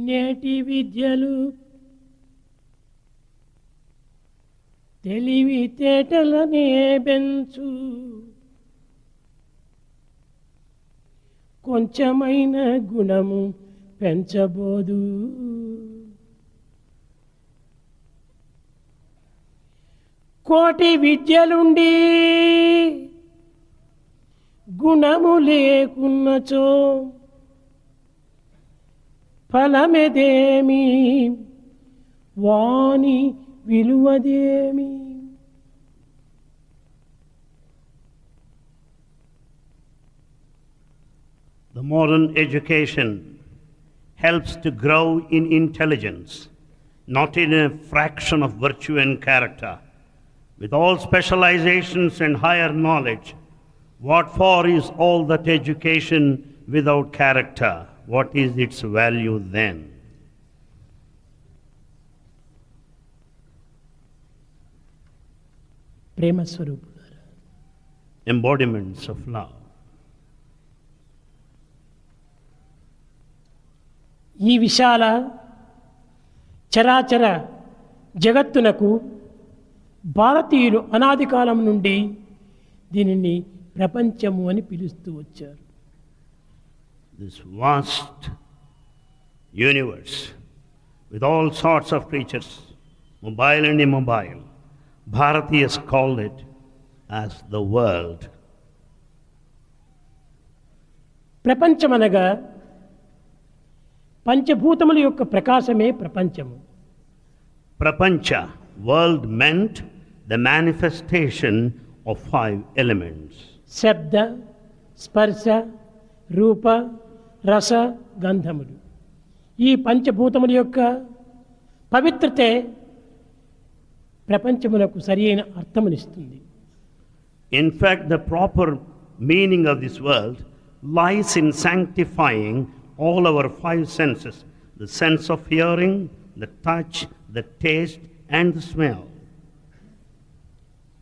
నేటి విద్యలు తెలివితేటలనే పెంచు, కొంచెమైన గుణము పెంచబోదు. కోటి విద్యలుండి గుణము లేకున్నచో ఫలమెదేమి, వాని విలువదేమి. The modern education helps to grow in intelligence, not in a fraction of virtue and character. With all specializations and higher knowledge, what for is all that education without character? What is its value then? ప్రేమ స్వరూపులారా, Embodiments of love. ఈ విశాల చరాచర జగత్తునకు భారతీయులు అనాది కాలం నుండి దీనిని ప్రపంచము అని పిలుస్తూ వచ్చారు. This vast universe with all sorts of creatures, mobile and immobile, Bharatiyas called it as the world. ప్రపంచమనగా పంచభూతముల యొక్క ప్రకాశమే ప్రపంచము. Prapancha, world meant the manifestation of 5 elements. శబ్ద, స్పర్శ, రూప, రస, గంధములు. ఈ పంచభూతముల యొక్క పవిత్రతే ప్రపంచమునకు సరియైన అర్థమునిస్తుంది. In fact, the proper meaning of this world lies in sanctifying all our 5 senses, the sense of hearing, the touch, the taste and the smell.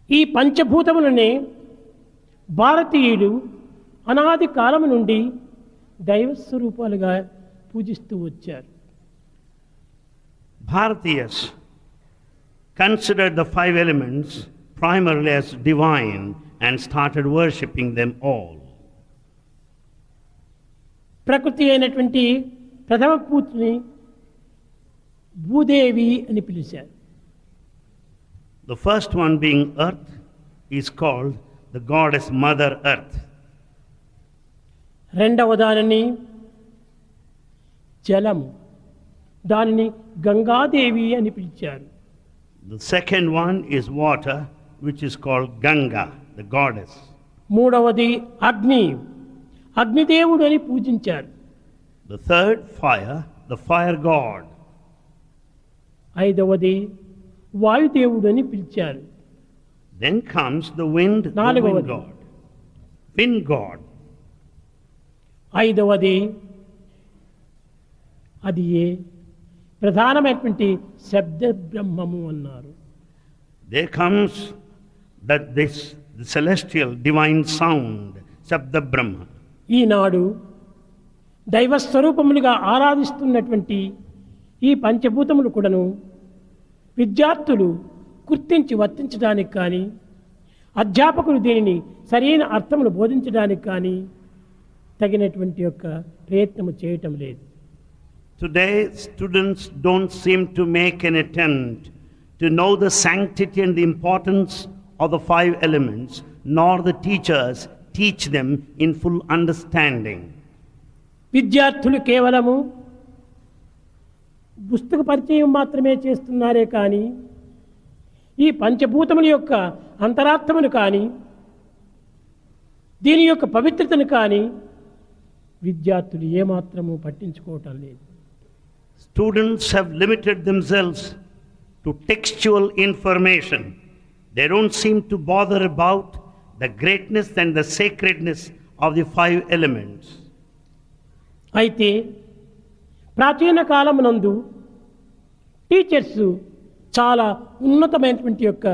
ఈ పంచభూతములనే భారతీయులు అనాది కాలము నుండి దైవ స్వరూపాలుగా పూజిస్తూ వచ్చారు. Bharatiyas considered the 5 elements primarily as divine and started worshipping them all. ప్రకృతి అయినటువంటి ప్రథమ పూర్తిని భూదేవి అని పిలిచారు. The first one being earth is called the goddess Mother Earth. రెండవ దానిని జలము, దానిని గంగాదేవి అని పిలిచారు. The second one is water, which is called Ganga, the goddess. మూడవది అగ్ని, అగ్నిదేవుడు అని పూజించారు. The third, fire, the fire god. ఐదవది వాయుదేవుడు అని పిలిచారు. Then comes the wind, the wind god. Wind god. ఐదవది అది ఏ ప్రధానమైనటువంటి శబ్ద బ్రహ్మము అన్నారు. There comes that the celestial divine sound, Shabda Brahma. ఈనాడు దైవస్వరూపములుగా ఆరాధిస్తున్నటువంటి ఈ పంచభూతములు కూడాను విద్యార్థులు గుర్తించి వర్తించడానికి కానీ, అధ్యాపకులు దీనిని సరైన అర్థములు బోధించడానికి కానీ తగినటువంటి యొక్క ప్రయత్నము చేయటం లేదు. Today, students don't seem to make an attempt to know the sanctity and the importance of the 5 elements, nor the teachers teach them in full understanding. విద్యార్థులు కేవలము పుస్తక పరిచయం మాత్రమే చేస్తున్నారే కానీ ఈ పంచభూతముల యొక్క అంతరార్థమును కానీ దీని యొక్క పవిత్రతను కానీ విద్యార్థులు ఏమాత్రము పట్టించుకోవటం లేదు. Students have limited themselves to textual information. They don't seem to bother about the greatness and the sacredness of the 5 elements. అయితే ప్రాచీన కాలమునందు టీచర్స్ చాలా ఉన్నతమైనటువంటి యొక్క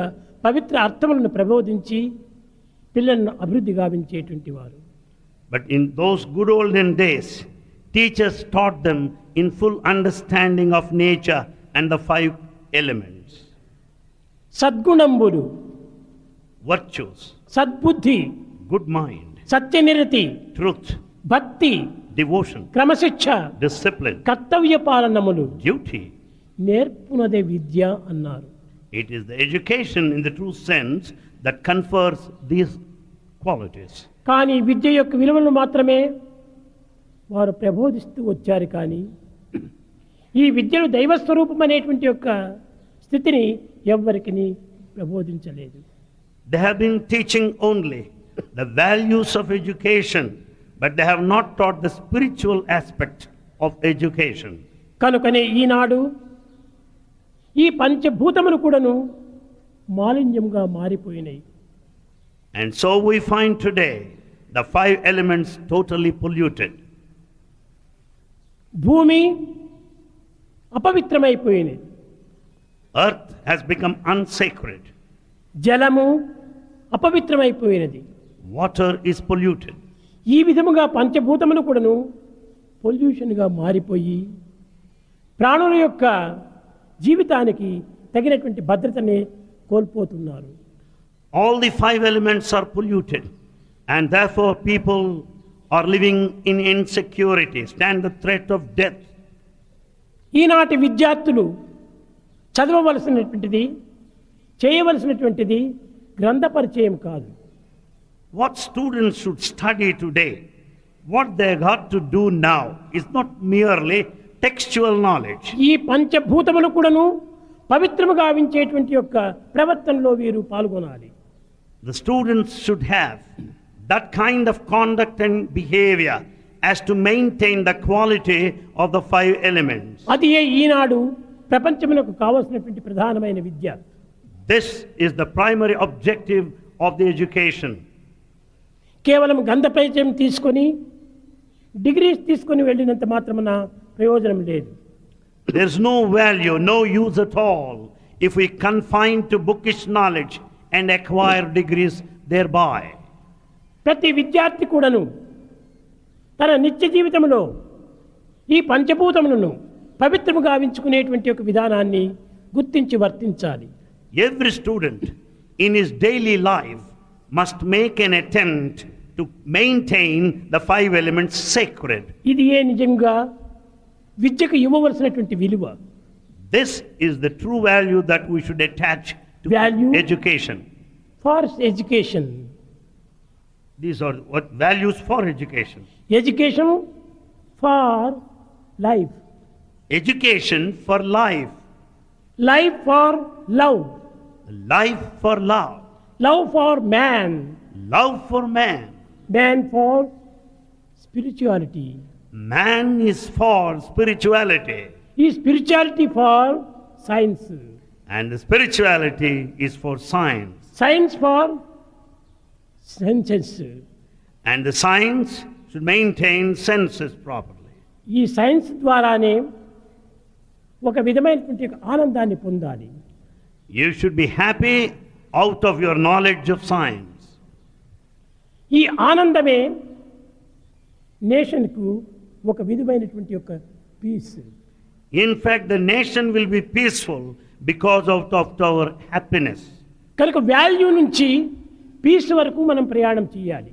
పవిత్ర అర్థములను ప్రబోధించి పిల్లలను అభివృద్ధి గావించేటువంటి వారు. But in those good olden days, teachers taught them in full understanding of nature and the 5 elements. సద్గుణంబులు, Virtues, సద్బుద్ధి, good mind, సత్యనిరతి, truth, భక్తి, devotion, క్రమశిక్ష, discipline, కర్తవ్య పాలనములు duty. నేర్పునదే విద్య అన్నారు. It is the education in the true sense that confers these qualities. కానీ విద్య యొక్క విలువలను మాత్రమే వారు ప్రబోధిస్తూ వచ్చారు. కానీ ఈ విద్యను దైవస్వరూపం అనేటువంటి యొక్క స్థితిని ఎవ్వరికి ప్రబోధించలేదు. They have been teaching only the values of education, but they have not taught the spiritual aspect of education. కనుకనే ఈనాడు ఈ పంచభూతములు కూడాను మాలిన్యంగా మారిపోయినాయి. And so we find today the 5 elements totally polluted. భూమి అపవిత్రమైపోయినది. Earth has become unsacred. జలము అపవిత్రమైపోయినది. Water is polluted. ఈ విధముగా పంచభూతములు కూడాను పొల్యూషన్గా మారిపోయి ప్రాణుల యొక్క జీవితానికి తగినటువంటి భద్రతని కోల్పోతున్నారు. All the 5 elements are polluted, and therefore people are living in insecurity, stand the threat of death. ఈనాటి విద్యార్థులు చదవవలసినటువంటిది, చేయవలసినటువంటిది గ్రంథ పరిచయం కాదు. What students should study today, what they got to do now, is not merely textual knowledge. ఈ పంచభూతములు కూడాను పవిత్రము గావించేటువంటి యొక్క ప్రవర్తనలో వీరు పాల్గొనాలి. The students should have that kind of conduct and behavior as to maintain the quality of the 5 elements. అది ఈనాడు ప్రపంచమునకు కావాల్సినటువంటి ప్రధానమైన విద్య. This is the primary objective of the education. కేవలం గ్రంథ పరిచయం తీసుకొని డిగ్రీస్ తీసుకొని వెళ్ళినంత మాత్రమున ప్రయోజనం లేదు. There is no value, no use at all if we confine to bookish knowledge and acquire degrees thereby. ప్రతి విద్యార్థి కూడాను తన నిత్య జీవితంలో ఈ పంచభూతములను పవిత్రము గావించుకునేటువంటి ఒక విధానాన్ని గుర్తించి వర్తించాలి. Every student in his daily life must make an attempt to maintain the 5 elements sacred. ఇది నిజంగా విద్యకు ఇవ్వవలసినటువంటి విలువ. This is the true value that we should attach to Value? education. For education. These are what values for education. Education for life. Education for life. Life for love. Life for love. Love for man. Love for man. Man for spirituality. Man is for spirituality. ఈ spirituality for science. And the spirituality is for science. Science for senses. And the science should maintain senses properly. ఈ science ద్వారానే ఒక విధమైనటువంటి ఆనందాన్ని పొందాలి. You should be happy out of your knowledge of science. ఈ ఆనందమే నేషన్కు ఒక విధమైనటువంటి యొక్క piece. In fact, the nation will be peaceful because of our happiness. కనుక వాల్యూ నుంచి పీస్ వరకు మనం ప్రయాణం చేయాలి.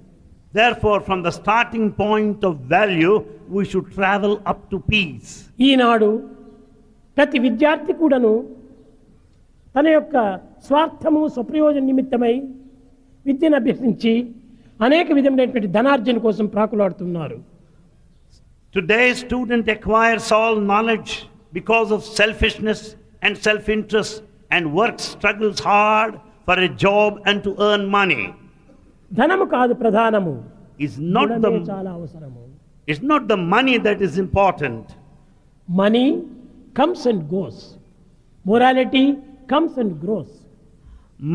Therefore, from the starting point of value, we should travel up to peace. ఈనాడు ప్రతి విద్యార్థి కూడాను తన యొక్క స్వార్థము స్వప్రయోజన నిమిత్తమై విద్యను అభ్యసించి అనేక విధమైనటువంటి ధనార్జన కోసం ప్రాకులాడుతున్నారు. Today, student acquires all knowledge because of selfishness and self-interest and works, struggles hard for a job and to earn money. ధనము కాదు ప్రధానము. It's not గుణమే చాలా అవసరము. it's not the money that is important. Money comes and goes. Morality comes and grows.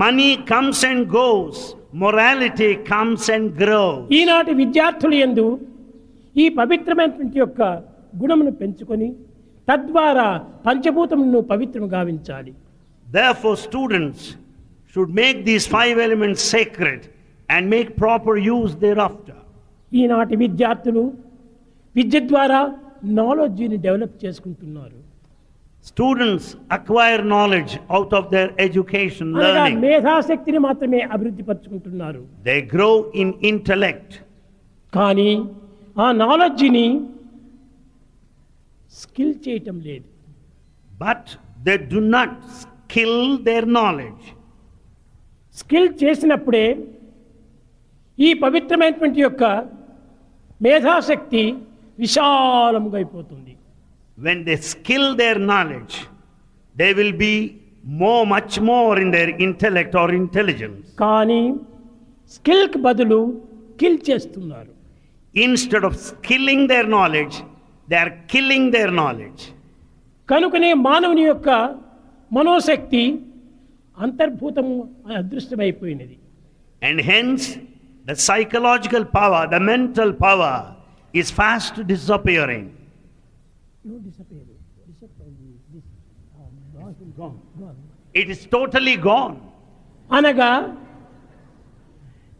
Money comes and goes. Morality comes and grows. ఈనాటి విద్యార్థులు యందు ఈ పవిత్రమైనటువంటి యొక్క గుణమును పెంచుకొని తద్వారా పంచభూతములను పవిత్రము గావించాలి. Therefore, students should make these 5 elements sacred and make proper use thereafter. ఈనాటి విద్యార్థులు విద్య ద్వారా నాలెడ్జిని డెవలప్ చేసుకుంటున్నారు. Students acquire knowledge out of their education, అనగా learning. మేధాశక్తిని మాత్రమే అభివృద్ధి పరుచుకుంటున్నారు. They grow in intellect. కానీ ఆ నాలెడ్జిని స్కిల్ చేయటం లేదు. But they do not skill their knowledge. Skill చేసినప్పుడే ఈ పవిత్రమైనటువంటి యొక్క మేధాశక్తి విశాలంగా అయిపోతుంది. When they skill their knowledge, they will be much more in their intellect or intelligence. కానీ స్కిల్కి బదులు కిల్ చేస్తున్నారు. Instead of skilling their knowledge, they are killing their knowledge. కనుకనే మానవుని యొక్క మనోశక్తి అంతర్భూతము అదృష్టమైపోయినది. And hence, the psychological power, the mental power is fast disappearing. It is totally gone. అనగా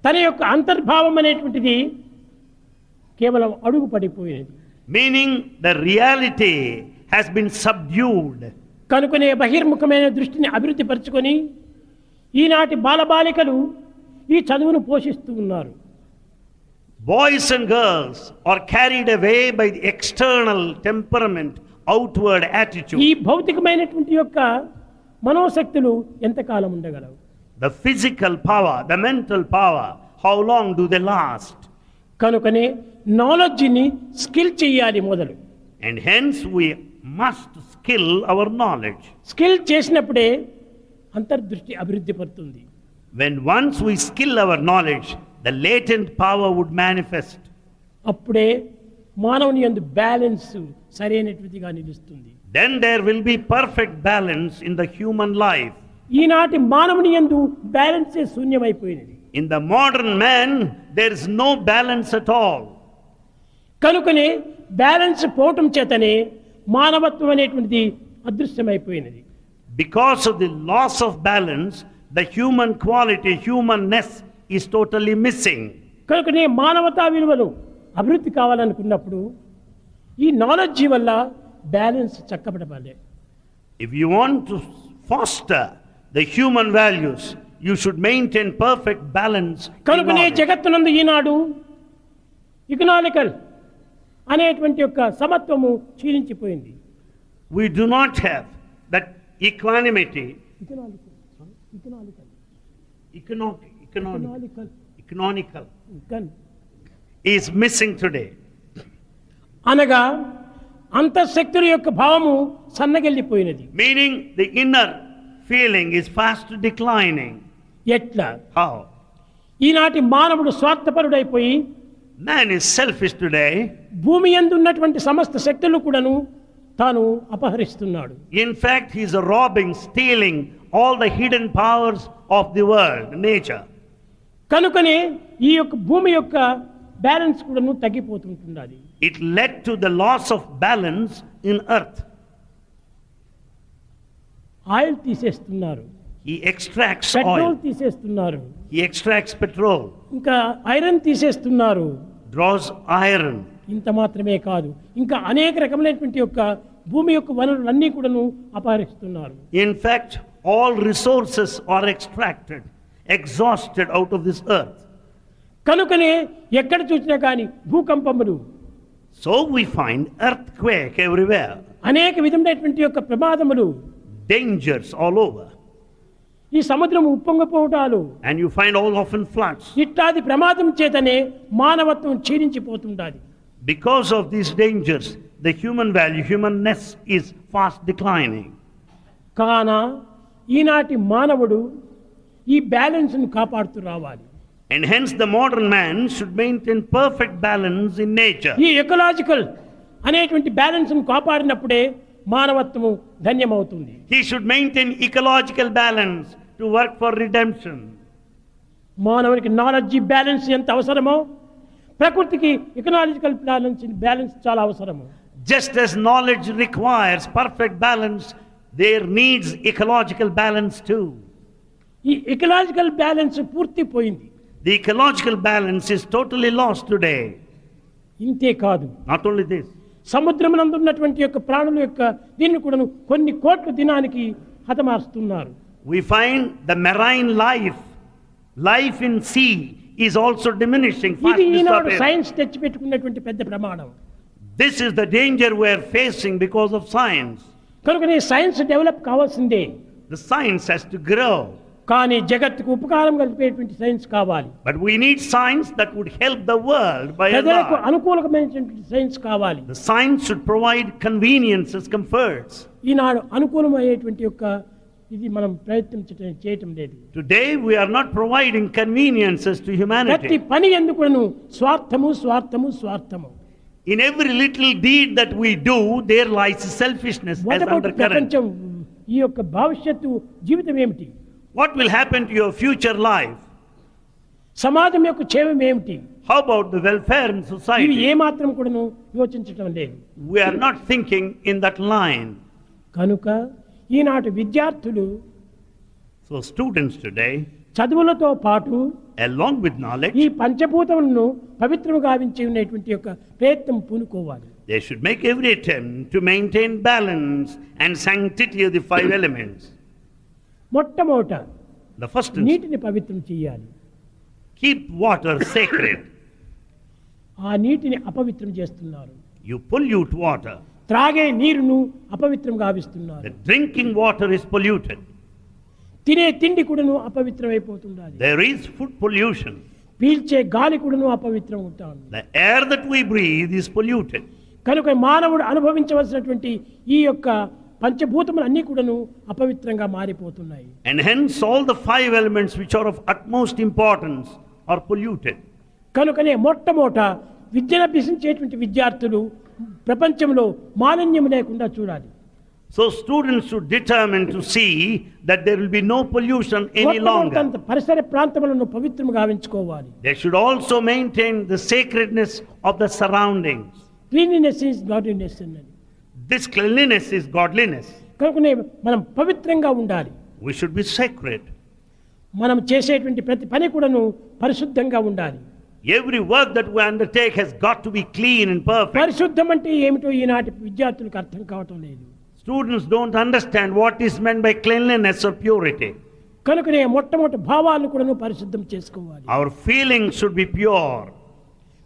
తన యొక్క అంతర్భావం అనేటువంటిది కేవలం అడుగు పడిపోయినది. Meaning the reality has been subdued. కనుకనే బహిర్ముఖమైన దృష్టిని అభివృద్ధి పరచుకొని ఈనాటి బాలబాలికలు ఈ చదువును పోషిస్తూ ఉన్నారు. Boys and girls are carried away by the external temperament, outward attitude. ఈ భౌతికమైనటువంటి యొక్క మనోశక్తులు ఎంతకాలం ఉండగలవు? The physical power, the mental power, how long do they last? కనుకనే నాలెడ్జిని స్కిల్ చేయాలి మొదలు. And hence we must skill our knowledge. Skill చేసినప్పుడే అంతర్దృష్టి అభివృద్ధి పడుతుంది. When once we skill our knowledge, the latent power would manifest. అప్పుడే మానవుని యందు బ్యాలెన్స్ సరైనటువంటిగా నిలుస్తుంది. Then there will be perfect balance in the human life. ఈనాటి మానవుని యందు బ్యాలెన్సే శూన్యమైపోయినది. In the modern man, there is no balance at all. కనుకనే balance పోవటం చేతనే మానవత్వం అనేటువంటిది అదృశ్యమైపోయినది. Because of the loss of balance, the human quality, humanness is totally missing. కనుకనే మానవతా విలువలు అభివృద్ధి కావాలనుకున్నప్పుడు ఈ నాలెడ్జి వల్ల balance చక్కబడవాలి. If you want to foster the human values, you should maintain perfect balance. in కనుకనే knowledge. జగత్తునందు ఈనాడు ఇకనామికల్ అనేటువంటి యొక్క సమత్వము క్షీణించిపోయింది. We do not have that equanimity, economical is missing today. అనగా అంతఃశక్తుల యొక్క భావము సన్నగిల్లిపోయినది. Meaning the inner feeling is fast declining. ఎట్లా? How? ఈనాటి మానవుడు స్వార్థపరుడైపోయి Man is selfish today. భూమి యందు ఉన్నటువంటి సమస్త శక్తులు కూడాను తాను అపహరిస్తున్నాడు. In fact, he is robbing, stealing all the hidden powers of the world, nature. కనుకనే ఈ యొక్క భూమి యొక్క బ్యాలెన్స్ కూడాను తగ్గిపోతుంటున్నది. It led to the loss of balance in earth. Oil తీసేస్తున్నారు, He extracts పెట్రోల్ oil. తీసేస్తున్నారు, He extracts petrol, ఇంకా iron తీసేస్తున్నారు. draws iron. ఇంత మాత్రమే కాదు, ఇంకా అనేక రకమైనటువంటి యొక్క భూమి యొక్క వనరులన్నీ కూడాను అపహరిస్తున్నారు. In fact, all resources are extracted, exhausted out of this earth. కనుకనే ఎక్కడ చూసినా కానీ భూకంపములు, So we find earthquake everywhere, అనేక విధమైనటువంటి యొక్క ప్రమాదములు, dangers all over. ఈ సముద్రము ఉప్పొంగిపోవటాలు, And you find all often floods. ఇట్లాది ప్రమాదం చేతనే మానవత్వం క్షీణించిపోతుండాలి. Because of these dangers, the human value, humanness is fast declining. కాన ఈనాటి మానవుడు ఈ బ్యాలెన్స్ను కాపాడుతూ రావాలి. And hence the modern man should maintain perfect balance in nature. ఈ ఎకలాజికల్ అనేటువంటి బ్యాలెన్స్ను కాపాడినప్పుడే మానవత్వము ధన్యమవుతుంది. He should maintain ecological balance to work for redemption. మానవునికి నాలెడ్జి బ్యాలెన్స్ ఎంత అవసరమో ప్రకృతికి ఎకలాజికల్ బ్యాలెన్స్ చాలా అవసరము. Just as knowledge requires perfect balance there needs ecological balance too. ఈ ఎకలాజికల్ బ్యాలెన్స్ పూర్తి పోయింది. The ecological balance is totally lost today. ఇంతే కాదు, Not only this, సముద్రమునందు ఉన్నటువంటి యొక్క ప్రాణుల యొక్క దీన్ని కూడా కొన్ని కోట్ల దినానికి హతమారుస్తున్నారు. we find the marine life in sea is also diminishing, fast ఇది ఈనాడు disappearing. సైన్స్ తెచ్చిపెట్టుకున్నటువంటి పెద్ద ప్రమాణం. This is the danger we are facing because of science. కనుకనే సైన్స్ డెవలప్ కావాల్సిందే, The science has to grow. కానీ జగత్తుకు ఉపకారం కలిపేటువంటి సైన్స్ కావాలి. But we need science that would help the world by and ప్రజలకు large. అనుకూలమైనటువంటి సైన్స్ కావాలి. The science should provide conveniences, comforts. ఈనాడు అనుకూలమయ్యేటువంటి యొక్క ఇది మనం ప్రయత్నం చేయటం లేదు. Today we are not providing conveniences to ప్రతి humanity. పని ఎందుకును స్వార్థము స్వార్థము స్వార్థము. In every little deed that we do, there lies selfishness as What about undercurrent. ప్రపంచం ఈ యొక్క భవిష్యత్తు జీవితం ఏమిటి? What will happen to your future life? సమాజం యొక్క క్షేమం ఏమిటి? How about the welfare in ఇవి society? ఏమాత్రం కూడాను యోచించటం లేదు. We are not thinking in that line. కనుక ఈనాటి విద్యార్థులు So students today, చదువులతో పాటు along with knowledge, ఈ పంచభూతములను పవిత్రము గావించి ఉన్నటువంటి యొక్క ప్రయత్నం పూనుకోవాలి. they should make every attempt to maintain balance and sanctity of the five elements. మొట్టమొదట The first is నీటిని పవిత్రం చేయాలి. keep water sacred. ఆ నీటిని అపవిత్రం చేస్తున్నారు. You pollute water. త్రాగే నీరును అపవిత్రం గావిస్తున్నారు. The drinking water is polluted. తినే తిండి కూడాను అపవిత్రం అయిపోతుండాలి. There is food pollution. పీల్చే గాలి కూడాను అపవిత్రం ఉంటాను. The air that we breathe is polluted. కనుక మానవుడు అనుభవించవలసినటువంటి ఈ యొక్క పంచభూతములు అన్నీ కూడాను అపవిత్రంగా మారిపోతున్నాయి. And hence all the five elements which are of utmost importance are polluted. కనుకనే మొట్టమొదట విద్యను అభ్యసించేటువంటి విద్యార్థులు ప్రపంచంలో మాలిన్యం లేకుండా చూడాలి. So students should determine to see that there will be no pollution any longer. మొట్టమొదట పరిసర ప్రాంతములను పవిత్రంగా గావించుకోవాలి. They should also maintain the sacredness of the surroundings. Cleanliness is godliness అన్నది. This cleanliness is godliness. కనుకనే మనం పవిత్రంగా ఉండాలి. We should be sacred. మనం చేసేటువంటి ప్రతి పని కూడాను పరిశుద్ధంగా ఉండాలి. Every work that we undertake has got to be clean and perfect. పరిశుద్ధం అంటే ఏమిటో ఈనాటి విద్యార్థులకు అర్థం కావటం లేదు. Students don't understand what is meant by cleanliness or purity. కనుకనే మొట్టమొదటి భావాలను కూడాను పరిశుద్ధం చేసుకోవాలి. Our feelings should be pure.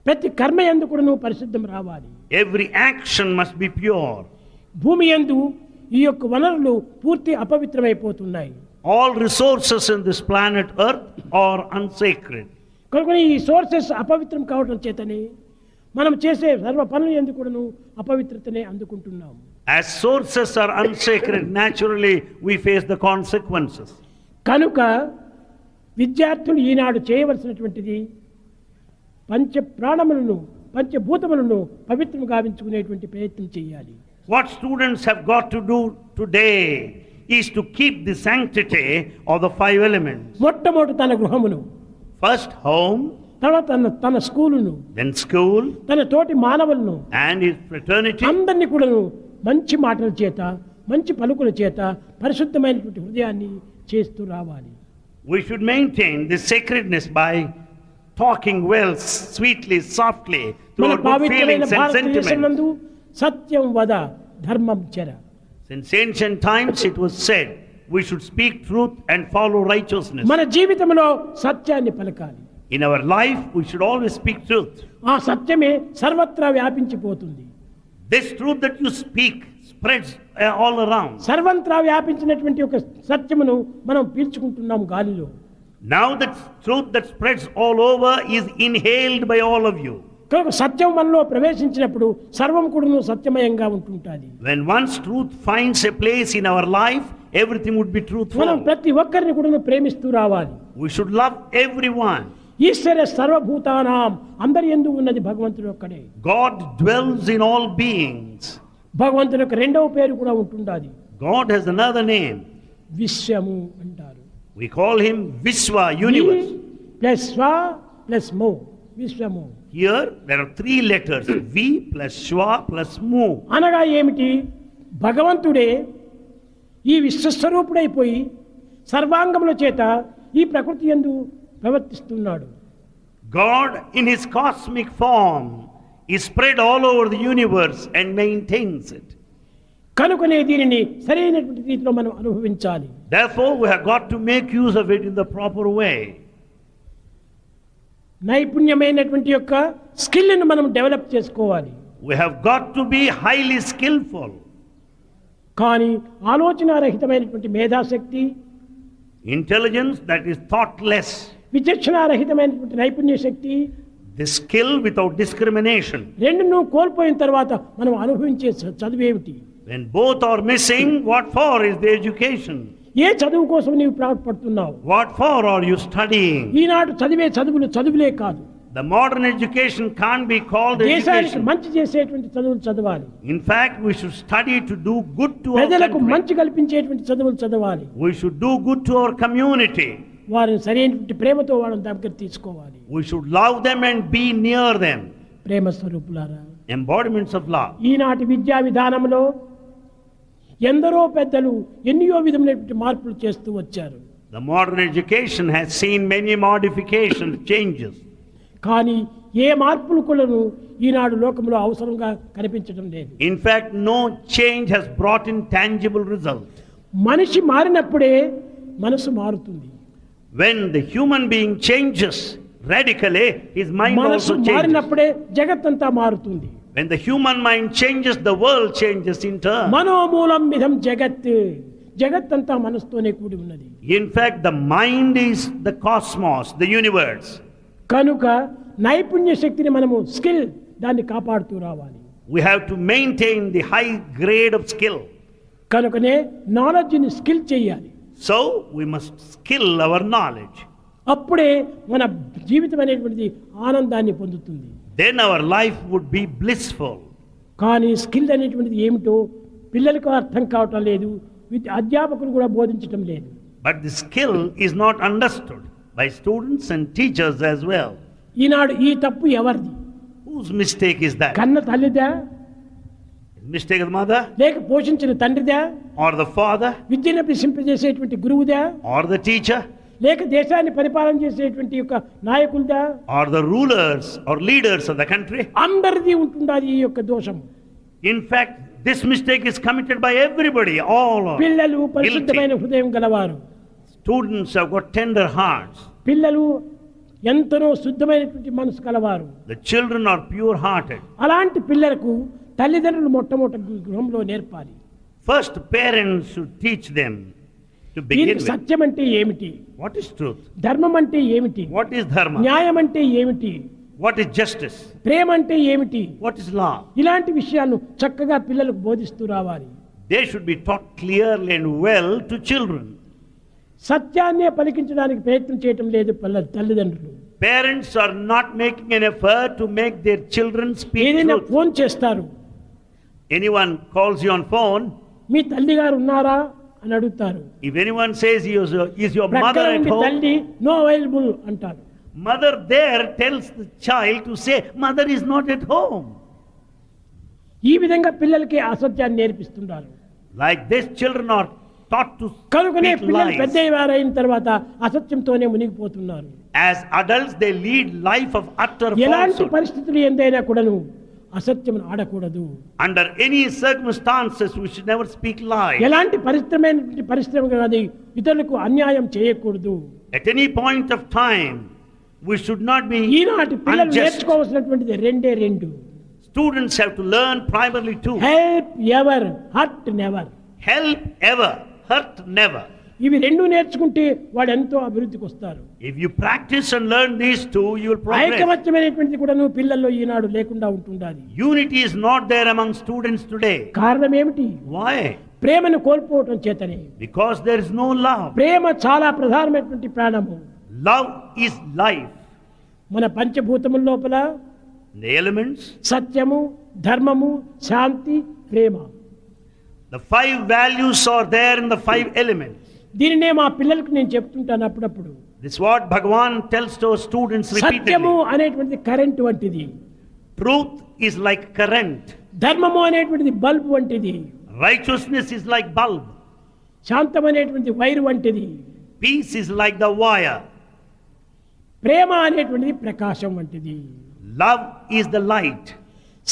ప్రతి కర్మ యందు కూడాను పరిశుద్ధం రావాలి. Every action must be pure. భూమి యందు ఈ యొక్క వనరులు పూర్తి అపవిత్రమైపోతున్నాయి. All resources in this planet Earth are unsacred. కనుక ఈ సోర్సెస్ అపవిత్రం కావడం చేతనే మనం చేసే సర్వ పనులు యందు కూడాను అపవిత్రతనే అందుకుంటున్నాము. As sources are unsacred, naturally we face the consequences. కనుక విద్యార్థులు ఈనాడు చేయవలసినటువంటిది పంచ ప్రాణములను పంచభూతములను పవిత్రం గావించుకునేటువంటి ప్రయత్నం చేయాలి. What students have got to do today is to keep the sanctity of the five elements. మొట్టమొదటి తన గృహమును, First home, తర్వాత తన స్కూలును, then school, తన తోటి మానవులను and his fraternity. అందరినీ కూడాను మంచి మాటల చేత మంచి పలుకుల చేత పరిశుద్ధమైనటువంటి హృదయాన్ని చేస్తూ రావాలి. We should maintain this sacredness by talking well, sweetly, softly, మన through good పవిత్రమైన feelings and భారతదేశం sentiments. నందు సత్యం వద ధర్మం చర. Since ancient times it was said, we should speak truth and follow righteousness. మన జీవితంలో సత్యాన్ని పలకాలి. In our life, we should always speak truth. ఆ సత్యమే సర్వత్రా వ్యాపించిపోతుంది. This truth that you speak spreads all around. సర్వంత్రా వ్యాపించినటువంటి ఒక సత్యమును మనం పీల్చుకుంటున్నాం గాలిలో. Now that truth that spreads all over is inhaled by all of you. కనుక సత్యం మనలో ప్రవేశించినప్పుడు సర్వం కూడాను సత్యమయంగా ఉంటుంటుంది. When once truth finds a place in our life, everything would be మనం truthful. ప్రతి ఒక్కరిని కూడాను ప్రేమిస్తూ రావాలి. We should love everyone. ఈశ్వర సర్వభూతానాం, అందరి యందు ఉన్నది భగవంతుడు ఒక్కడే. God dwells in all beings. భగవంతుని యొక్క రెండవ పేరు కూడా ఉంటుండాది. God has another name. విశ్వము అంటారు. We call him Vishwa, universe. Plus స్వ ప్లస్ మో, విశ్వము. Here there are three letters, V plus Shwa plus Mu. అనగా ఏమిటి? భగవంతుడే ఈ విశ్వస్వరూపుడైపోయి సర్వాంగముల చేత ఈ ప్రకృతి యందు ప్రవర్తిస్తున్నాడు. God in his cosmic form is spread all over the universe and maintains it. కనుకనే దీనిని సరైనటువంటి రీతిలో మనం అనుభవించాలి. Therefore, we have got to make use of it in the proper way. నైపుణ్యమైనటువంటి యొక్క స్కిల్ని మనం డెవలప్ చేసుకోవాలి. We have got to be highly skillful. కానీ ఆలోచనారహితమైనటువంటి మేధాశక్తి, Intelligence that is thoughtless. విచక్షణారహితమైనటువంటి నైపుణ్య శక్తి, The skill without discrimination. రెండును కోల్పోయిన తర్వాత మనం అనుభవించే చదువేమిటి? When both are missing, what for is the education? ఏ చదువు కోసం నీవు ప్రారంభపడుతున్నావు? What for are you studying? ఈనాడు చదివే చదువులు చదువులే కాదు. The modern education can't be called దేశానికి education. మంచి చేసేటువంటి చదువులు చదవాలి. In fact, we should study to do good to our ప్రజలకు country. మంచి కల్పించేటువంటి చదువులు చదవాలి. We should do good to our community. వారిని సరైనటువంటి ప్రేమతో వాళ్ళని దగ్గర తీసుకోవాలి. We should love them and be near them. ప్రేమ స్వరూపులారా, Embodiments of love. ఈనాటి విద్యా విధానంలో ఎందరో పెద్దలు ఎన్నో విధమైనటువంటి మార్పులు చేస్తూ వచ్చారు. The modern education has seen many modifications, changes. కానీ ఏ మార్పులు కూడాను ఈనాడు లోకంలో అవసరంగా కనిపించడం లేదు. In fact, no change has brought in tangible result. మనిషి మారినప్పుడే మనసు మారుతుంది. When the human being changes radically, his mind మనసు also changes. మారినప్పుడే జగత్తంతా మారుతుంది. When the human mind changes, the world changes in turn. మనోమూలం విధం జగత్, జగత్తంతా మనసుతోనే కూడి ఉన్నది. In fact, the mind is the cosmos, the universe. కనుక నైపుణ్య శక్తిని మనము స్కిల్ దాన్ని కాపాడుతూ రావాలి. We have to maintain the high grade of skill. కనుకనే నాలెడ్జ్ని స్కిల్ చేయాలి. So, we must skill our knowledge. అప్పుడే మన జీవితం అనేటువంటిది ఆనందాన్ని పొందుతుంది. Then our life would be blissful. కానీ స్కిల్ అనేటువంటిది ఏమిటో పిల్లలకు అర్థం కావటం లేదు, అధ్యాపకులు కూడా బోధించటం లేదు. But the skill is not understood by students and teachers as well. ఈనాడు ఈ తప్పు ఎవరిది? Whose mistake is that? కన్న తల్లిదా, Mistake of the mother లేక పోషించిన తండ్రిదా, or the father విద్యను అభ్యసింపజేసేటువంటి గురువుదా, or the teacher లేక దేశాన్ని పరిపాలన చేసేటువంటి యొక్క నాయకులదా, or the rulers or leaders of the country? అందరిది ఉంటుండాలి ఈ యొక్క దోషం. In fact, this mistake is committed by everybody, all are పిల్లలు పరిశుద్ధమైన guilty. హృదయం గలవారు. Students have got tender hearts. పిల్లలు ఎంతనో శుద్ధమైనటువంటి మనసు కలవారు. The children are pure-hearted. అలాంటి పిల్లలకు తల్లిదండ్రులు మొట్టమొదటి గృహంలో నేర్పాలి. First, parents should teach them to begin దీనికి with. సత్యం అంటే ఏమిటి, What is truth? ధర్మం అంటే ఏమిటి, What is dharma? న్యాయం అంటే ఏమిటి, What is justice? ప్రేమ అంటే ఏమిటి, What is law? ఇలాంటి విషయాలను చక్కగా పిల్లలకు బోధిస్తూ రావాలి. They should be taught clearly and well to children. సత్యాన్నే పలికించడానికి ప్రయత్నం చేయటం లేదు తల్లిదండ్రులు. Parents are not making an effort to make their children speak ఏదైనా truth. ఫోన్ చేస్తారు, Anyone calls you on phone, మీ తల్లి గారు ఉన్నారా అని అడుగుతారు. if anyone says is your mother ప్రక్కన at ఉండి home? తల్లి నో అవైలబుల్ అంటారు. Mother there tells the child to say, mother is not at home. ఈ విధంగా పిల్లలకి అసత్యాన్ని నేర్పిస్తున్నారు. Like this, children are taught to కనుకనే speak పిల్లలు lies. పెద్దవారైన తర్వాత అసత్యంతోనే మునిగిపోతున్నారు. As adults, they lead life of utter ఎలాంటి falsehood. పరిస్థితులు ఎందైనా కూడాను అసత్యం ఆడకూడదు. Under any circumstances, we should never speak lies. ఎలాంటి పరిశ్రమ కానీ ఇతరులకు అన్యాయం చేయకూడదు. At any point of time, we should not be ఈనాటి పిల్లలు unjust. నేర్చుకోవాల్సినటువంటిది రెండే రెండు. Students have to learn primarily two. Help ever, hurt never. Help ever, hurt never. ఇవి రెండు నేర్చుకుంటే వాడు ఎంతో అభివృద్ధికి వస్తారు. If you practice and learn these two, you will progress. ఐకమత్యమైనటువంటిది కూడా పిల్లల్లో ఈనాడు లేకుండా ఉంటుండాలి. Unity is not there among students today. కారణం ఏమిటి? Why? ప్రేమను కోల్పోవటం చేతనే. Because there is no love. ప్రేమ చాలా ప్రధానమైనటువంటి ప్రాణము. Love is life. మన పంచభూతముల లోపల The elements, సత్యము, ధర్మము, శాంతి, ప్రేమ. the five values are there in the five elements. దీనినే మా పిల్లలకు నేను చెప్తుంటాను అప్పుడప్పుడు. This is what Bhagavan tells to our students సత్యము repeatedly. అనేటువంటిది కరెంట్ వంటిది, Truth is like current. ధర్మము అనేటువంటిది బల్బ్ వంటిది. Righteousness is like bulb. శాంతమనేటువంటి వైరు వంటిది. Peace is like the wire. ప్రేమ అనేటువంటిది ప్రకాశం వంటిది. Love is the light.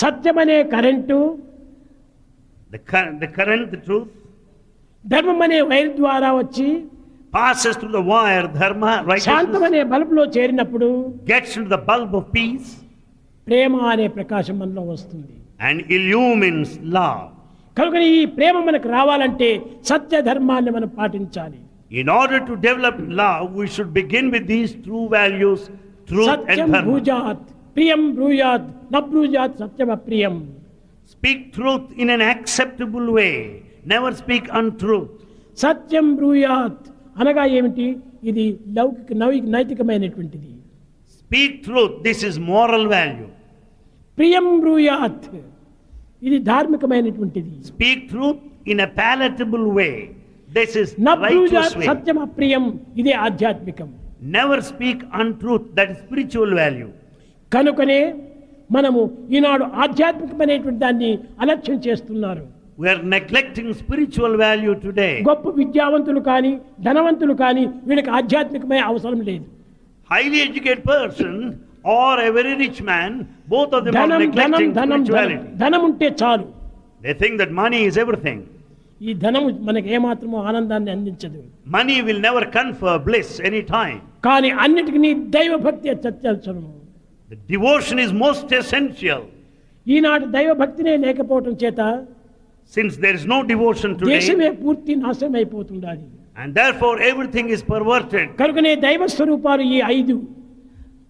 సత్యమనే current, The current, the truth, ధర్మం అనే వైర్ ద్వారా వచ్చి passes through the wire, dharma, righteousness, శాంతమనే బల్బులో చేరినప్పుడు gets into the bulb of peace ప్రేమ అనే ప్రకాశం మనలో వస్తుంది. and illumines love. కనుక ఈ ప్రేమ మనకు రావాలంటే సత్య ధర్మాన్ని మనం పాటించాలి. In order to develop love, we should begin with these true values, truth Satyam and dharma. భూజాత్ ప్రియం బ్రూయాత్ నబ్రూజాత్ సత్యం అప్రియం. Speak truth in an acceptable way. Never speak untruth. సత్యం బ్రూయాత్ అనగా ఏమిటి? ఇది నైతికమైనటువంటిది. Speak truth. This is moral value. ప్రియం బ్రూయాత్ ఇది ధార్మికమైనటువంటిది. Speak truth in a palatable way. This is righteous నబ్రూజాత్ way. సత్యం అప్రియం ఇదే ఆధ్యాత్మికం. Never speak untruth. That is spiritual value. కనుకనే మనము ఈనాడు ఆధ్యాత్మికమైనటువంటి దాన్ని అలక్ష్యం చేస్తున్నారు. We are neglecting spiritual value today. గొప్ప విద్యావంతులు కానీ ధనవంతులు కానీ వీళ్ళకి ఆధ్యాత్మికమైన అవసరం లేదు. Highly educated person or a very rich man, both of them are ధనం ధనం neglecting ధనం spirituality. ధనం ఉంటే చాలు. They think that money is everything. ఈ ధనము మనకి ఏమాత్రమో ఆనందాన్ని అందించదు. Money will never confer bliss any time. కానీ అన్నిటికీ దైవభక్తి అత్యవసరము. The devotion is most essential. ఈనాటి దైవభక్తినే లేకపోవటం చేత Since there is no devotion దేశమే today, పూర్తి నాశనం అయిపోతుండాలి. and therefore everything is perverted. కనుకనే దైవ స్వరూపాలు ఈ 5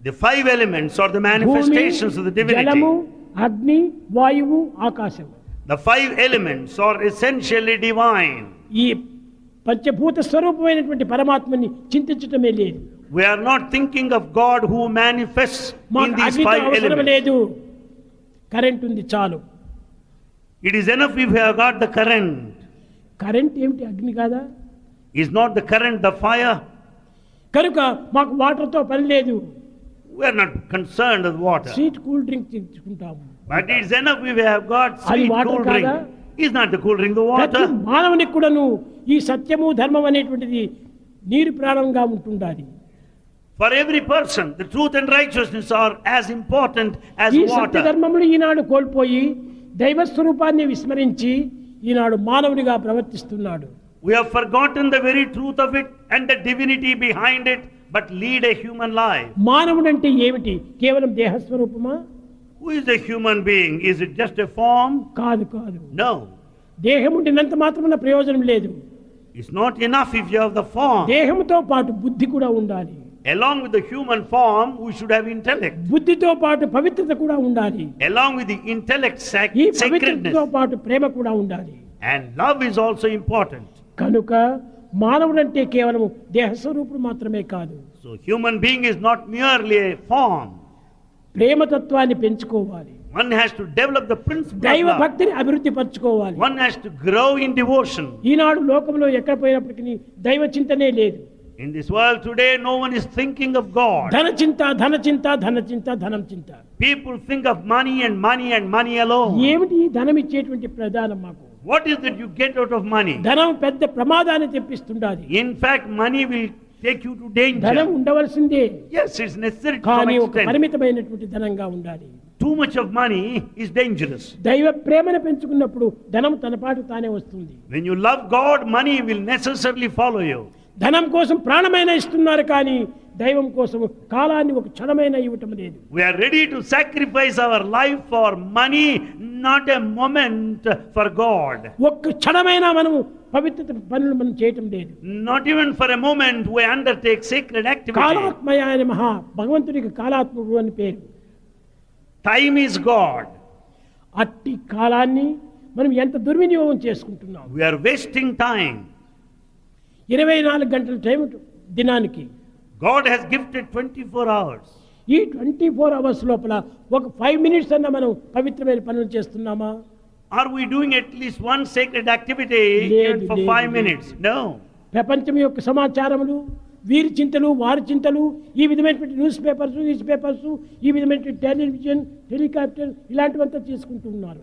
The 5 elements are the భూమి, manifestations of the జలము, divinity. అగ్ని, వాయువు, ఆకాశము. The 5 elements are essentially divine. ఈ పంచభూత స్వరూపమైనటువంటి పరమాత్మని చింతించటమే లేదు. We are not thinking of God who manifests in మాకు these అగ్నితో 5 అవసరం elements. లేదు, కరెంట్ ఉంది చాలు. It is enough if we have got the current. Current ఏమిటి? అగ్ని కాదా? Is not the current the fire? కనుక మాకు వాటర్తో పని లేదు. We are not concerned with water. Sweet cool drink తీసుకుంటాము. But it is enough if we have got అది sweet water cool drink. కాదా? Is not the cool drink the ప్రతి water? మానవునికి కూడాను ఈ సత్యము ధర్మం అనేటువంటిది నీరు ప్రాణంగా ఉంటుండాలి. For every person, the truth and righteousness are as important as ఈ సత్య water. ధర్మములు ఈనాడు కోల్పోయి దైవ స్వరూపాన్ని విస్మరించి ఈనాడు మానవుడిగా ప్రవర్తిస్తున్నాడు. We have forgotten the very truth of it and the divinity behind it, but lead a human life. మానవుడంటే ఏమిటి? కేవలం దేహస్వరూపమా? Who is a human being? Is it just a form? కాదు కాదు. No. దేహం ఉండినంత మాత్రమున ప్రయోజనం లేదు. It's not enough if you have the form. దేహంతో పాటు బుద్ధి కూడా ఉండాలి. Along with the human form, we should have intellect. బుద్ధితో పాటు పవిత్రత కూడా ఉండాలి. Along with the intellect, ఈ sacredness. పవిత్రతతో పాటు ప్రేమ కూడా ఉండాలి. And love is also important. కనుక మానవుడంటే కేవలం దేహస్వరూపుడు మాత్రమే కాదు. So human being is not merely a form. ప్రేమతత్వాన్ని పెంచుకోవాలి. One has to develop the principle దైవ of love. భక్తిని అభివృద్ధి పరచుకోవాలి. One has to grow in devotion. ఈనాడు లోకంలో ఎక్కడ పోయినప్పటికీ దైవ చింతనే లేదు. In this world today, no one is thinking of God. ధన చింత ధన చింత ధన చింత ధనం చింత. People think of money and money and money alone. ఏమిటి ఈ ధనం ఇచ్చేటువంటి ప్రధానం మాకు? What is that you get out of money? ధనం పెద్ద ప్రమాదాన్ని తెప్పిస్తుండాలి. In fact, money will take you to danger. ధనం ఉండవలసిందే, Yes, it's necessary to some కానీ ఒక extent. పరిమితమైనటువంటి ధనంగా ఉండాలి. Too much of money is dangerous. దైవ ప్రేమను పెంచుకున్నప్పుడు ధనం తన పాటు తానే వస్తుంది. When you love God, money will necessarily follow you. ధనం కోసం ప్రాణమైన ఇస్తున్నారు, కానీ దైవం కోసం కాలాన్ని ఒక క్షణమైన ఇవ్వటం లేదు. We are ready to sacrifice our life for money, not a moment for God. ఒక్క క్షణమైనా మనము పవిత్ర పనులు మనం చేయటం లేదు. Not even for a moment we undertake sacred activity. కాలాత్మయ ఆయన మహా భగవంతుడికి కాలాత్మకుడు అని పేరు. Time is God. అట్టి కాలాన్ని మనం ఎంత దుర్వినియోగం చేసుకుంటున్నాం. We are wasting time. 24 గంటల టైం దినానికి. God has gifted 24 hours. ఈ 24 అవర్స్ లోపల ఒక 5 మినిట్స్ అన్న మనం పవిత్రమైన పనులు చేస్తున్నామా? Are we doing at least one sacred activity even for 5 minutes? No. ప్రపంచం యొక్క సమాచారములు, వీరి చింతలు, వారి చింతలు, ఈ విధమైనటువంటి న్యూస్ పేపర్స్, ఈ విధమైనటువంటి టెలివిజన్, హెలికాప్టర్ ఇలాంటివంతా చేసుకుంటున్నారు.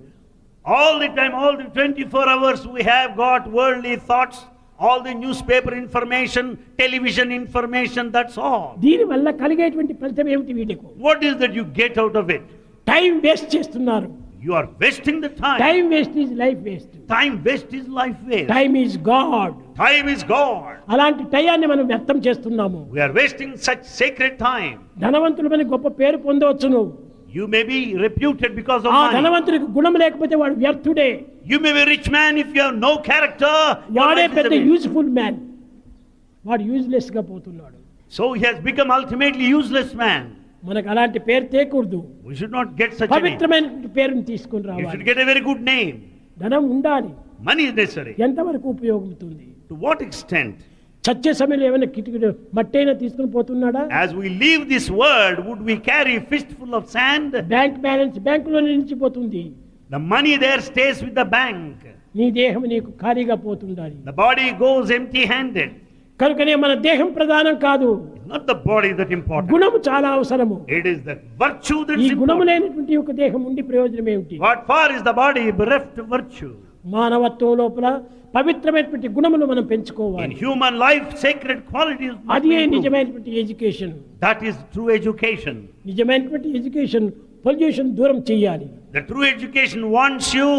All the time, all the 24 hours we have got worldly thoughts all the newspaper information, television information, that's all. దీనివల్ల కలిగేటువంటి ఫలితం ఏమిటి వీటికి? What is that you get out of it? Time waste చేస్తున్నారు. You are wasting the time. Time waste is life waste. Time waste is life waste. Time is God. Time is God. అలాంటి టయాన్ని మనం వ్యర్థం చేస్తున్నాము. We are wasting such sacred time. ధనవంతులమని గొప్ప పేరు పొందవచ్చు నువ్వు. You may be reputed because of ఆ money. ధనవంతుడికి గుణం లేకపోతే వాడు వ్యర్థుడే. You may be a rich man if you have no character. your వాడే life is పెద్ద a waste. Useful man. వాడు యూజ్లెస్ గా పోతున్నాడు. So he has become ultimately useless man. మనకు అలాంటి పేరు తేకూడదు. We should not get such a name. పవిత్రమైన పేరుని తీసుకొని You should రావాలి. get a very good name. ధనం ఉండాలి. Money is necessary. ఎంతవరకు ఉపయోగపడుతుంది? To what extent? చచ్చే సమయంలో ఏమైనా కిటికీ మట్టైనా తీసుకుని పోతున్నాడా? As we leave this world, would we carry a fistful of sand? Bank balance బ్యాంకులోనే నిలిచిపోతుంది. The money there stays with the bank. నీ దేహం నీకు ఖాళీగా పోతుండాలి. The body goes empty-handed. కనుకనే మన దేహం ప్రధానం కాదు. It's not the body that important. గుణము చాలా అవసరము. It is the virtue ఈ that's గుణము important. లేనటువంటి ఒక దేహం ఉండి ప్రయోజనం ఏమిటి? What for is the body bereft of virtue? మానవత్వం లోపల పవిత్రమైనటువంటి గుణములు మనం In పెంచుకోవాలి. human life, sacred qualities must అది be improved. నిజమైనటువంటి education. That is true education. నిజమైనటువంటి ఎడ్యుకేషన్ పొల్యూషన్ దూరం చేయాలి. The true education wants you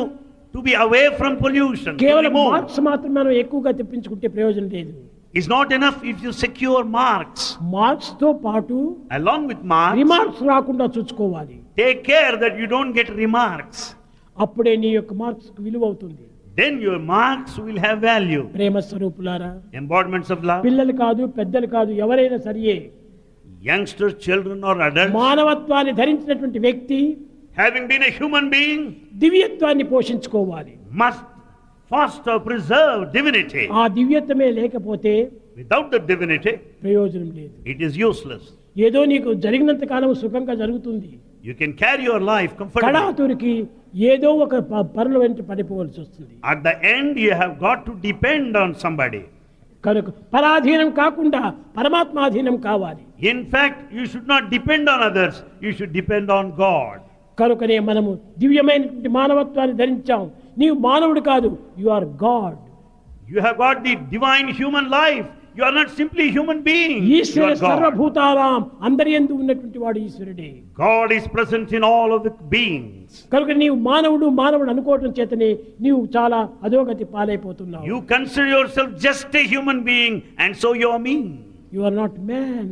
to be away from pollution. To కేవలం remove. మార్క్స్ మాత్రం మనం ఎక్కువగా తెప్పించుకుంటే ప్రయోజనం లేదు. It's not enough if you secure marks. Marks తో పాటు Along with marks, రిమార్క్స్ రాకుండా చూసుకోవాలి. take care that you don't get remarks. అప్పుడే నీ యొక్క మార్క్స్ విలువ అవుతుంది. Then your marks will have value. ప్రేమ స్వరూపులారా, Embodiments of love. పిల్లలు కాదు పెద్దలు కాదు ఎవరైనా సరియే Youngsters, children or adults, మానవత్వాన్ని ధరించినటువంటి వ్యక్తి having been a human being, దివ్యత్వాన్ని పోషించుకోవాలి. must foster, preserve divinity. ఆ దివ్యత్వమే లేకపోతే Without the divinity, ప్రయోజనం లేదు. it is useless. ఏదో నీకు జరిగినంత కాలం సుఖంగా జరుగుతుంది. You can carry your life comfortably. కడాతురికి ఏదో ఒక పరుల వెంట పడిపోవాల్సి వస్తుంది. At the end, you have got to depend on somebody. కనుక పరాధీనం కాకుండా పరమాత్మాధీనం కావాలి. In fact, you should not depend on others. You should depend on God. కనుకనే మనము దివ్యమైనటువంటి మానవత్వాన్ని ధరించాం. నీవు మానవుడు కాదు, you are God. You have got the divine human life. You are not simply a human being. You Ishwara are God. సర్వభూతానాం అందరి యందు ఉన్నటువంటి వాడు ఈశ్వరుడే. God is present in all of the beings. కనుక నీవు మానవుడు అనుకోవడం చేతనే నీవు చాలా అధోగతి పాలైపోతున్నావు. You consider yourself just a human being, and so you are mean. You are not man,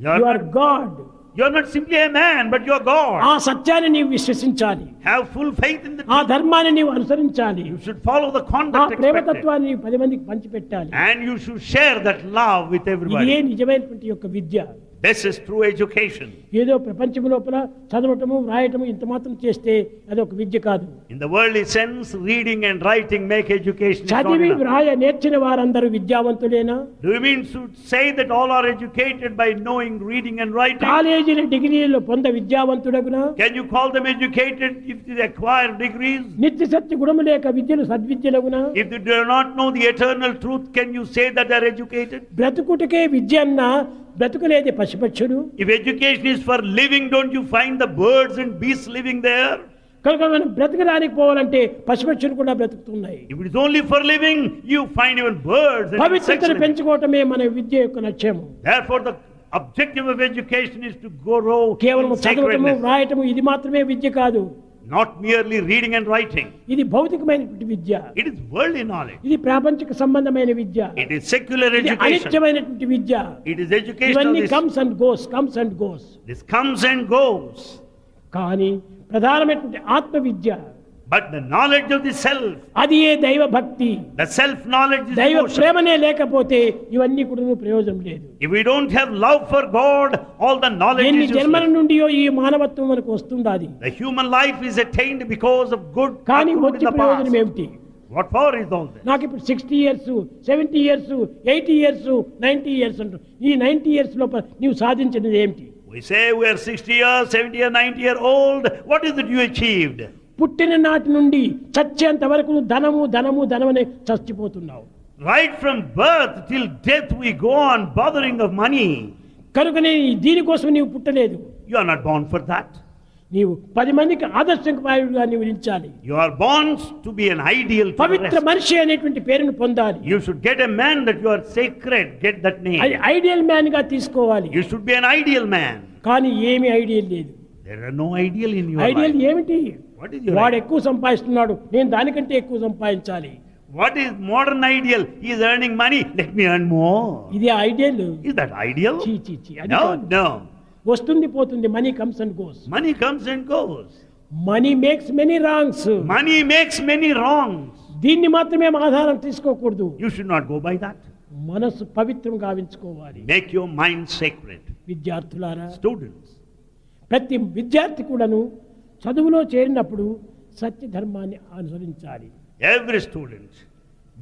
You are you are not- God. You are not simply a man, but you are God. ఆ సత్యాన్ని నీవు విశ్వసించాలి. Have full faith in the ఆ truth. ధర్మాన్ని నీవు అనుసరించాలి. You should follow the ఆ conduct expected. ప్రేమతత్వాన్ని నీవు 10 మందికి పంచిపెట్టాలి. And you should share that love with ఇదే everybody. నిజమైనటువంటి యొక్క విద్య. This is true education. ఏదో ప్రపంచం లోపల చదవటము వ్రాయటము ఇంత మాత్రం చేస్తే అది ఒక విద్య కాదు. In the worldly sense, reading and writing make education. Is not చదివి enough. వ్రాయ నేర్చిన వారందరూ విద్యావంతులేనా? Do you mean to say that all are educated by knowing reading and writing? కాలేజీల డిగ్రీలు పొంద విద్యావంతుడగునా? Can you call them educated if they acquire degrees? నిత్య సత్య గుణము లేక విద్యలు సద్విద్యలగునా? If they do not know the eternal truth, can you say that they are educated? బ్రతుకుటకే విద్య అన్నా బ్రతుకులేదే పశుపక్షుడు. If education is for living, don't you find the birds and beasts living there? కనుక మనం బ్రతకడానికి పోవాలంటే పశుపక్షులు కూడా బ్రతుకుతున్నాయి. If it is only for living, you find even birds and insects పవిత్రతను living. పెంచుకోవటమే మన విద్య యొక్క లక్ష్యము. Therefore, the objective of education is to grow కేవలం in చదవటము sacredness, వ్రాయటము ఇది మాత్రమే విద్య కాదు. not merely reading and writing. ఇది భౌతికమైనటువంటి విద్య. It is worldly knowledge. ఇది ప్రాపంచిక సంబంధమైన విద్య. It is secular ఇది education. అనిత్యమైనటువంటి విద్య. It is education of ఇవన్నీ this. Comes and goes. This comes and goes. కానీ ప్రధానమైనటువంటి ఆత్మ విద్య But the knowledge of the self, అది ఏ దైవ భక్తి. the self-knowledge is దైవ devotion. ప్రేమనే లేకపోతే ఇవన్నీ కూడా ప్రయోజనం లేదు. If we don't have love for God, all the knowledge ఎన్ని is జన్మల useless. నుండియో ఈ మానవత్వం మనకు వస్తుండాది. The human life is attained because of good కానీ accrued వచ్చే in the ప్రయోజనం past. ఏమిటి? What for is all this? నాకు ఇప్పుడు 60 years 70 years 80 years 90 years అంటారు. ఈ 90 years లోపల నీవు సాధించినది ఏమిటి? We say we are 60 years, 70 years, 90 years old. What is it you achieved? పుట్టిన నాటి నుండి చచ్చేంత వరకు నువ్వు ధనమని చచ్చిపోతున్నావు. Right from birth till death we go on bothering of money. కనుకనే దీనికోసం నీవు పుట్టలేదు. You are not born for that. నీవు 10 మందికి ఆదర్శంగా నీవు నిలిచాలి. You are born to be an ideal to the Pavitra rest. మనిషి అనేటువంటి పేరును పొందాలి. You should get a man that you are sacred, get that name. అది ఐడియల్ మ్యాన్ గా తీసుకోవాలి. You should be an ideal man. కానీ ఏమీ ideal లేదు. There are no ideal in your ideal life. ఏమిటి? What is your వాడు ideal? ఎక్కువ సంపాదిస్తున్నాడు, నేను దానికంటే ఎక్కువ సంపాదించాలి. What is modern ideal? He is earning money, let me earn more. ఇది ఐడియల్. Is that ideal? చీ చీ చీ, అది No, కాదు. no. వస్తుంది పోతుంది, money comes and goes. Money comes and goes. Money makes many wrongs. Money makes many wrongs. దీన్ని మాత్రమే ఆధారం తీసుకోకూడదు. You should not go by that. మనసు పవిత్రం గావించుకోవాలి. Make your mind sacred. విద్యార్థులారా, Students, ప్రతి విద్యార్థి కూడాను చదువులో చేరినప్పుడు సత్య ధర్మాన్ని అనుసరించాలి. every student,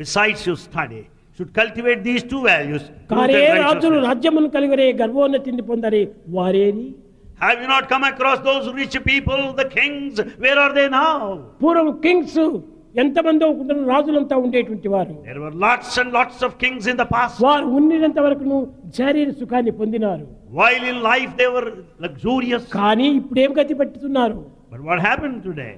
besides your study, should cultivate these two values. truth కారే and రాజులు righteousness. రాజ్యమును కలిగరే గర్వోన్నతిని పొందరే వారేని. Have you not come across those rich people, the kings? Where are they now? పూర్వం కింగ్స్ ఎంతమందో రాజులంతా ఉండేటువంటి వారు. There were lots and lots of kings in the past. వారు ఉన్నంత వరకు శారీర సుఖాన్ని పొందినారు. While in life they were luxurious. కానీ ఇప్పుడు ఏం గతి పట్టుతున్నారు? But what happened today?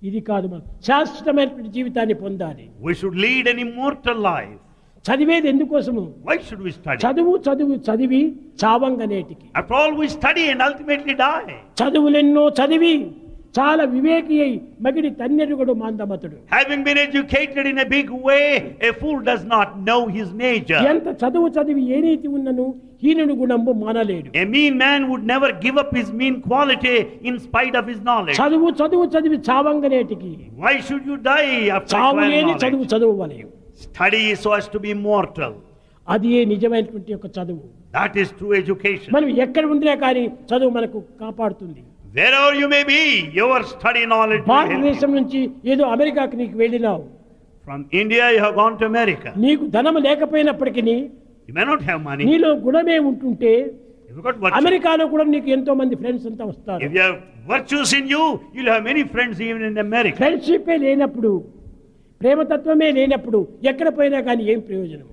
ఇది కాదు, మనం శాశ్వతమైనటువంటి జీవితాన్ని పొందాలి. We should lead an immortal life. చదివేది ఎందుకోసము? Why should we study? చదువు చదువు చదివి చావంగనేటికి. After all, we study and ultimately die. చదువులెన్నో చదివి చాలా వివేకి అయి మగిడి తన్నెరుగుడు మాందమతుడు. Having been educated in a big way, a fool does not know his nature. ఎంత చదువు చదివి ఏ నీతి ఉన్నను హీనుడు గుణంబు మానలేడు. A mean man would never give up his mean quality in spite of his knowledge. చదువు చదువు చదివి చావంగనేటికి. Why should you die after చావు acquiring లేని knowledge? చదువు చదువువలేవు. Study so as to be immortal. అది ఏ నిజమైనటువంటి యొక్క చదువు. That is true education. మనం ఎక్కడ ఉండినా కానీ చదువు మనకు కాపాడుతుంది. Wherever you may be, your study knowledge will help you. భారతదేశం నుంచి ఏదో అమెరికాకి నీకు వెళ్ళినావు. From India you have gone to America. నీకు ధనం లేకపోయినప్పటికీ You may not have money. నీలో గుణమే ఉంటుంటే If you got virtue, అమెరికాలో కూడా నీకు ఎంతో మంది ఫ్రెండ్స్ అంతా వస్తారు. if you have virtues in you, you'll have many friends even in America. ఫ్రెండ్షిప్పే లేనప్పుడు, ప్రేమతత్వమే లేనప్పుడు ఎక్కడ పోయినా కానీ ఏం ప్రయోజనం?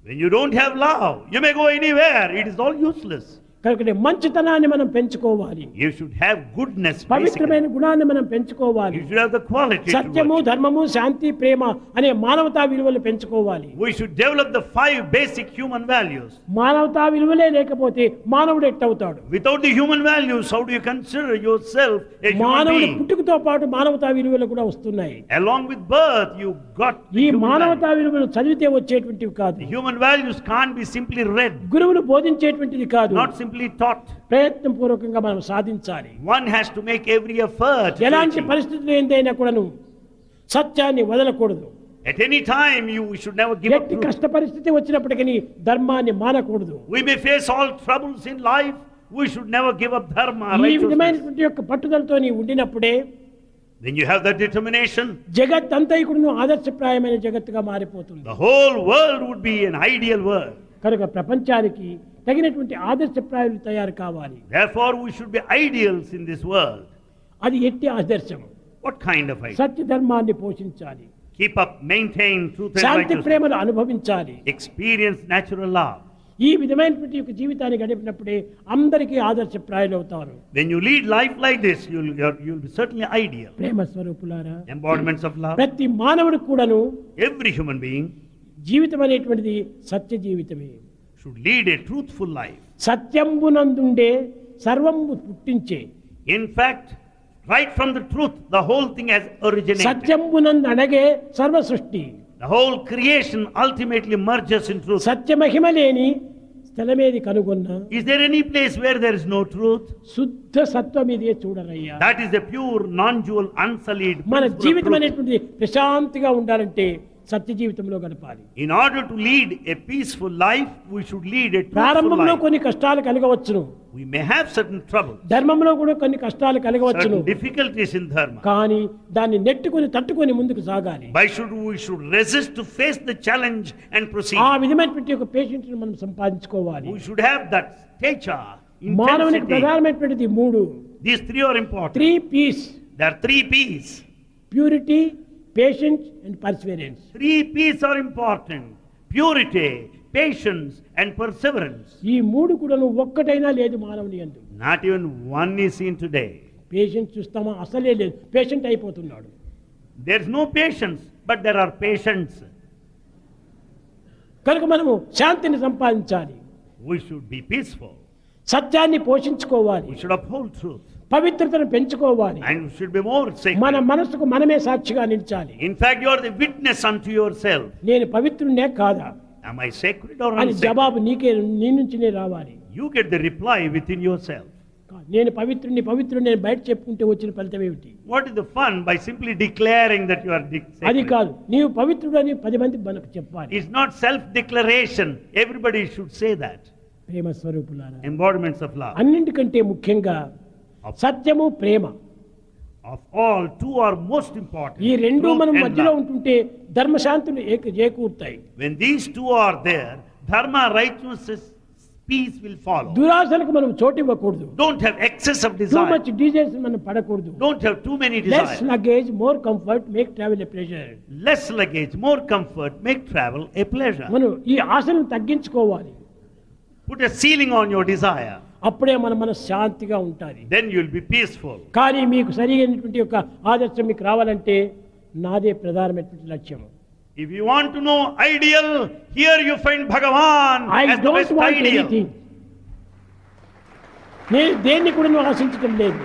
When you don't have love, you may go anywhere. It is all useless. కనుక మంచితనాన్ని మనం పెంచుకోవాలి. You should have goodness. Basically. పవిత్రమైన గుణాన్ని మనం పెంచుకోవాలి. You should have the quality. సత్యము, To ధర్మము, శాంతి, ప్రేమ అనే మానవతా విలువలు పెంచుకోవాలి. we should develop the 5 basic human values. మానవతా విలువలే లేకపోతే మానవుడు ఎట్టవుతాడు? Without the human values, how do you consider yourself a human మానవుడి being? పుట్టుకతో పాటు మానవతా విలువలు కూడా వస్తున్నాయి. Along with birth, you got the ఈ human మానవతా values. విలువలు చదివితే వచ్చేటువంటివి కాదు. The human values can't be simply read, గురువులు బోధించేటువంటిది కాదు. not simply taught. ప్రయత్నం పూర్వకంగా మనం సాధించాలి. One has to make every effort. to ఎలాంటి achieve. పరిస్థితులు ఏందైనా కూడాను సత్యాన్ని వదలకూడదు. At any time, we should never give up. ఎట్టి truth. కష్ట పరిస్థితి వచ్చినప్పటికీ ధర్మాన్ని మానకూడదు. We may face all troubles in life. We should never give up dharma, ఈ righteousness. విధమైనటువంటి యొక్క పట్టుదలతో నీ ఉండినప్పుడే When you have that determination, జగత్ అంతా కూడా ఆదర్శప్రాయమైన జగత్తుగా మారిపోతుంది. the whole world would be an ideal world. కనుక ప్రపంచానికి తగినటువంటి ఆదర్శప్రాయాలు తయారు కావాలి. Therefore, we should be ideals in this world. అది ఎట్టి ఆదర్శం. What kind of ideal? సత్య ధర్మాన్ని పోషించాలి. Keep up, maintain truth and Shanti righteousness. ప్రేమను అనుభవించాలి. Experience natural love. ఈ విధమైనటువంటి యొక్క జీవితాన్ని గడిపినప్పుడే అందరికీ ఆదర్శప్రాయాలు అవుతారు. When you lead life like this, you'll be certainly ideal. ప్రేమ స్వరూపులారా, Embodiments of love. ప్రతి మానవుడికి కూడాను Every human being జీవితం అనేటువంటిది సత్య జీవితమే. should lead a truthful life. సత్యంబునందుండే సర్వము పుట్టించే. In fact, right from the truth, the whole thing has originated. సత్యంబునందు అనగే సర్వ సృష్టి. The whole creation ultimately merges in truth. సత్య మహిమ లేని స్థలమేది కనుగొన్నా Is there any place where there is no truth? శుద్ధ సత్వం ఇదే చూడరయ్యా. That is a pure, non-dual, unsullied మన principle of జీవితం truth. అనేటువంటిది ప్రశాంతిగా ఉండాలంటే సత్య జీవితంలో గడపాలి. In order to lead a peaceful life, we should lead a truthful ప్రారంభంలో life. కొన్ని కష్టాలు కలగవచ్చును. We may have certain troubles, ధర్మంలో కూడా కొన్ని కష్టాలు కలగవచ్చును. certain difficulties in dharma. కానీ దాన్ని నెట్టుకొని తట్టుకొని ముందుకు సాగాలి. We should resist to face the challenge and proceed. ఆ విధమైనటువంటి ఒక పేషెంట్ మనం సంపాదించుకోవాలి. We should have that stature, మానవునికి intensity. ప్రధానమైనటువంటిది 3. These 3 are important. 3 P's: There are 3 P's. Purity, patience and Perseverance. 3 P's are important. Purity, patience and perseverance. ఈ మూడు కూడాను ఒక్కటైనా లేదు మానవుని యందు. Not even one is seen today. Patient చూస్తామా అసలే లేదు, పేషెంట్ అయిపోతున్నాడు. There is no patience, but there are patients. కనుక మనము శాంతిని సంపాదించాలి, We should be peaceful. సత్యాన్ని పోషించుకోవాలి, We should uphold truth. పవిత్రతను పెంచుకోవాలి. And we should be more మన sacred. మనసుకు మనమే సాక్షిగా నిలిచాలి. In fact, you are the witness unto yourself. నేను పవిత్రునే కాదా Am I sacred or అని unsacred? జవాబు నీ నుంచినే రావాలి. You get the reply within yourself. నేను పవిత్రుని నేను బయట చెప్పుకుంటే వచ్చిన ఫలితం ఏమిటి? What is the fun by simply declaring that you are అది sacred? కాదు, నీవు పవిత్రుడని 10 మంది మనకు చెప్పాలి. It's not self-declaration. Everybody should say that. ప్రేమ స్వరూపులారా, Embodiments of love. అన్నింటికంటే ముఖ్యంగా సత్యము ప్రేమ, Of all, two are most important. ఈ రెండు Truth మనం and మధ్యలో love. ఉంటుంటే ధర్మశాంతులు చేకూరుతాయి. When these two are there, dharma, righteousness, peace will follow. దురాశలకు మనం చోటు ఇవ్వకూడదు. Don't have excess of two desire. Much desires మనం పడకూడదు. Don't have too many less desires. Luggage more comfort make travel a pleasure. Less luggage, more comfort, make travel a pleasure. మనం ఈ ఆశలను తగ్గించుకోవాలి. Put a ceiling on your desire. అప్పుడే మన శాంతిగా ఉంటుంది. Then you'll be peaceful. కానీ మీకు సరైనటువంటి యొక్క ఆదర్శం మీకు రావాలంటే నాదే ప్రధానమైనటువంటి లక్ష్యం. If you want to know ideal, here you find Bhagavan I as the don't best want ideal. Anything. నేను దేన్ని కూడా ఆశించడం లేదు.